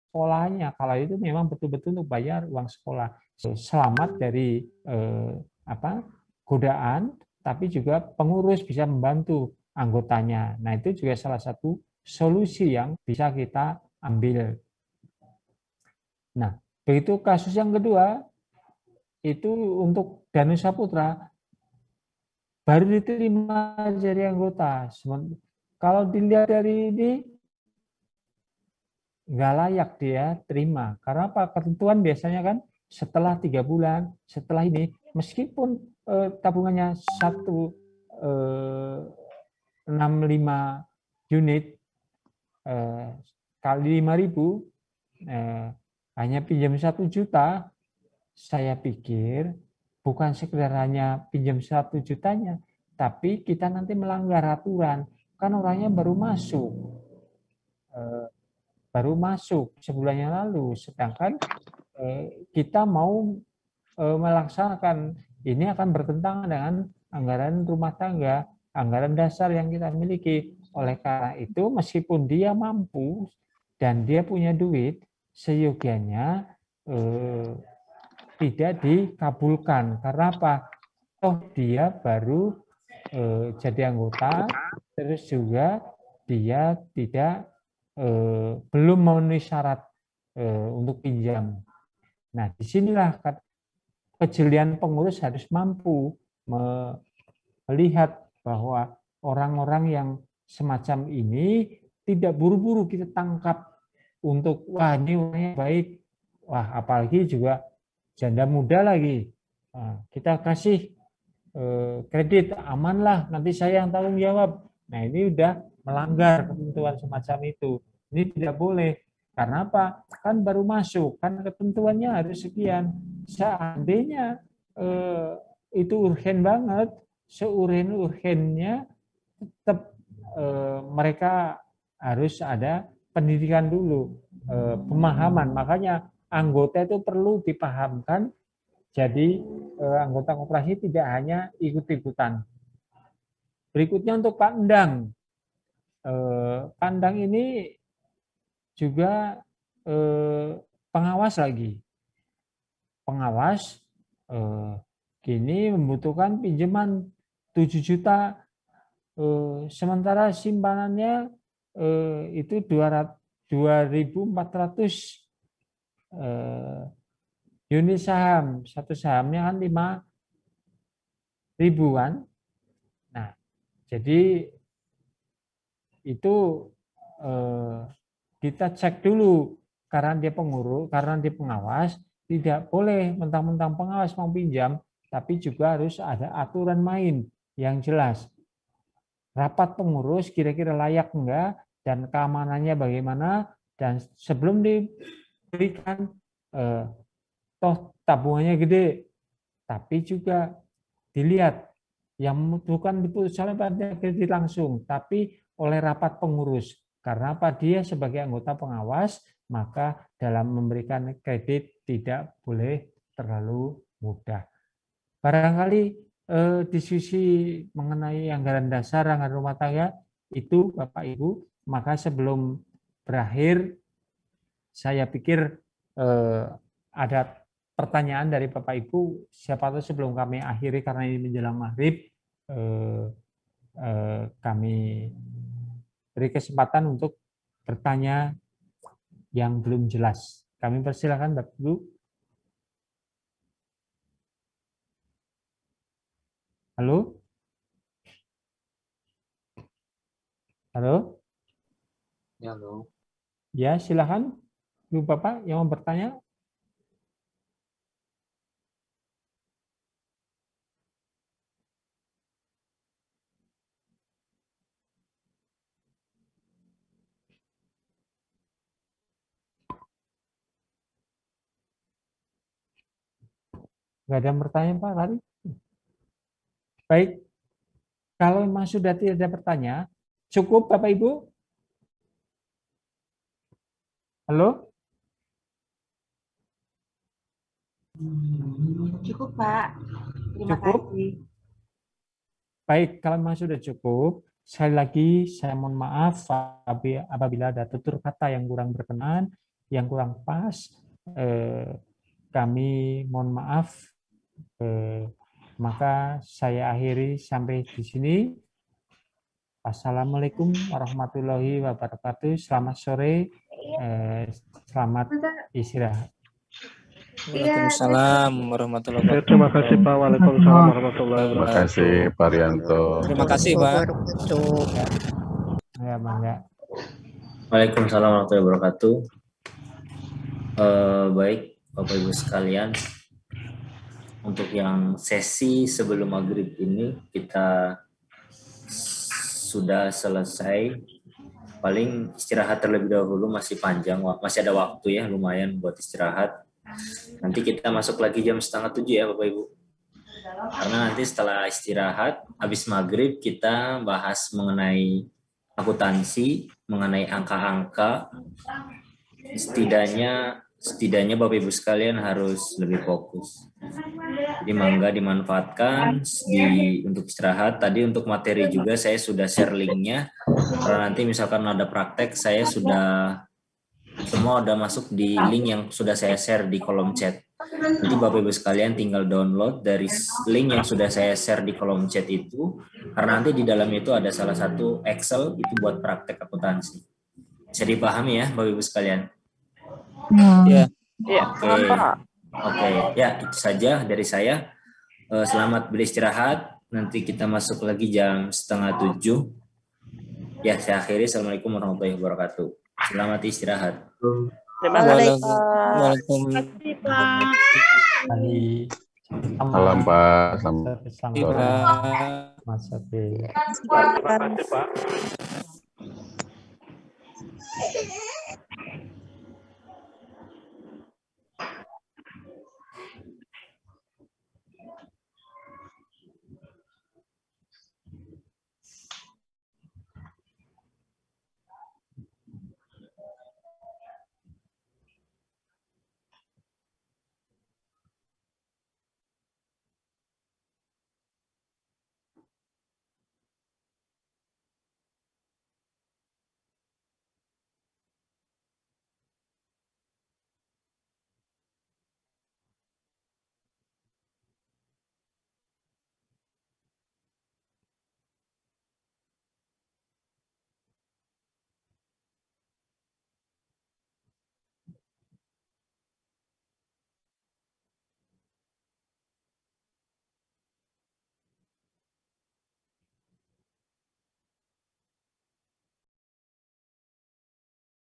sekolahnya kalau itu memang betul-betul untuk bayar uang sekolah. Selamat dari godaan, tapi juga pengurus bisa membantu anggotanya. Nah, itu juga salah satu solusi yang bisa kita ambil. Nah, begitu kasus yang kedua, itu untuk Danusa Putra, baru diterima jadi anggota. Kalau dilihat dari ini, nggak layak dia terima. Karena apa? Ketentuan biasanya kan setelah 3 bulan, setelah ini, meskipun tabungannya 165 unit kali 5.000, hanya pinjam 1 juta, saya pikir bukan sekedar hanya pinjam 1 jutanya, tapi kita nanti melanggar aturan. kan orangnya baru masuk sebulan yang lalu, sedangkan kita mau melaksanakan ini akan bertentangan dengan anggaran rumah tangga, anggaran dasar yang kita miliki. Oleh karena itu, meskipun dia mampu dan dia punya duit, seyogianya tidak dikabulkan. Karena apa? Toh dia baru jadi anggota, terus juga dia tidak belum memenuhi syarat untuk pinjam. Nah, disinilah kejelian pengurus harus mampu melihat bahwa orang-orang yang semacam ini tidak buru-buru kita tangkap untuk wah ini orangnya baik, wah apalagi juga janda muda lagi. Nah, kita kasih kredit aman lah, nanti saya yang tanggung jawab. Nah ini udah melanggar ketentuan semacam itu. Ini tidak boleh. Karena apa? Kan baru masuk, kan ketentuannya harus sekian. Seandainya itu urgen banget, seurgen-urgennya tetap mereka harus ada pendidikan dulu, pemahaman. Makanya anggota itu perlu dipahamkan. Jadi anggota koperasi tidak hanya ikut-ikutan. Berikutnya untuk Pak Endang. Pak Endang ini juga pengawas lagi. Pengawas kini membutuhkan pinjaman 7 juta, sementara simpanannya itu 2.400 unit saham, satu sahamnya kan 5.000 kan. Nah, jadi itu kita cek dulu karena dia pengurus, karena dia pengawas, tidak boleh mentang-mentang pengawas mau pinjam, tapi juga harus ada aturan main yang jelas. Rapat pengurus kira-kira layak enggak dan keamanannya bagaimana, dan sebelum diberikan toh tabungannya gede, tapi juga dilihat yang bukan diputuskan pada kredit langsung, tapi oleh rapat pengurus. Karena apa? Dia sebagai anggota pengawas, maka dalam memberikan kredit tidak boleh terlalu mudah. Barangkali diskusi mengenai anggaran dasar, anggaran rumah tangga itu Bapak Ibu, maka sebelum berakhir saya pikir ada pertanyaan dari Bapak Ibu, siapa tahu sebelum kami akhiri karena ini menjelang maghrib, kami beri kesempatan untuk bertanya yang belum jelas. Kami persilakan Bapak Ibu. Halo? Halo? Halo. Ya, silakan Ibu Bapak yang mau bertanya. Nggak ada yang bertanya Pak tadi? Baik, kalau memang sudah tidak ada pertanyaan, cukup Bapak Ibu? Halo? Cukup Pak, terima Cukup? kasih. Baik, kalau memang sudah cukup, sekali lagi saya mohon maaf apabila ada tutur kata yang kurang berkenan, yang kurang pas, kami mohon maaf. Maka saya akhiri sampai di sini. Assalamualaikum warahmatullahi wabarakatuh. Selamat sore, selamat istirahat. Waalaikumsalam warahmatullahi wabarakatuh. Terima kasih Pak. Waalaikumsalam warahmatullahi Terima wabarakatuh. kasih Pak Rianto. Terima kasih Pak. Ya, Bangga. Waalaikumsalam warahmatullahi wabarakatuh. Baik, Bapak Ibu sekalian, untuk yang sesi sebelum maghrib ini kita sudah selesai. Paling istirahat terlebih dahulu, masih panjang, masih ada waktu ya, lumayan buat istirahat. Nanti kita masuk lagi jam 6:30 ya Bapak Ibu. Karena nanti setelah istirahat, habis maghrib kita bahas mengenai akuntansi mengenai angka-angka, setidaknya Bapak Ibu sekalian harus lebih fokus. Jadi mangga dimanfaatkan untuk istirahat. Tadi untuk materi juga saya sudah share linknya. Karena nanti misalkan ada praktek, saya semua udah masuk di link yang sudah saya share di kolom chat. Nanti Bapak Ibu sekalian tinggal download dari link yang sudah saya share di kolom chat itu. Karena nanti di dalam itu ada salah satu Excel itu buat praktek akuntansi. Bisa dipahami ya Bapak Ibu sekalian? Ya. Oke, ya itu saja dari saya. Selamat beristirahat. Nanti kita masuk lagi jam 6:30. Ya, saya akhiri. Assalamualaikum warahmatullahi wabarakatuh. Selamat istirahat. Terima kasih, Pak. Waalaikumsalam. Salam Pak, selamat sore. Mas Sapi. Terima kasih Pak.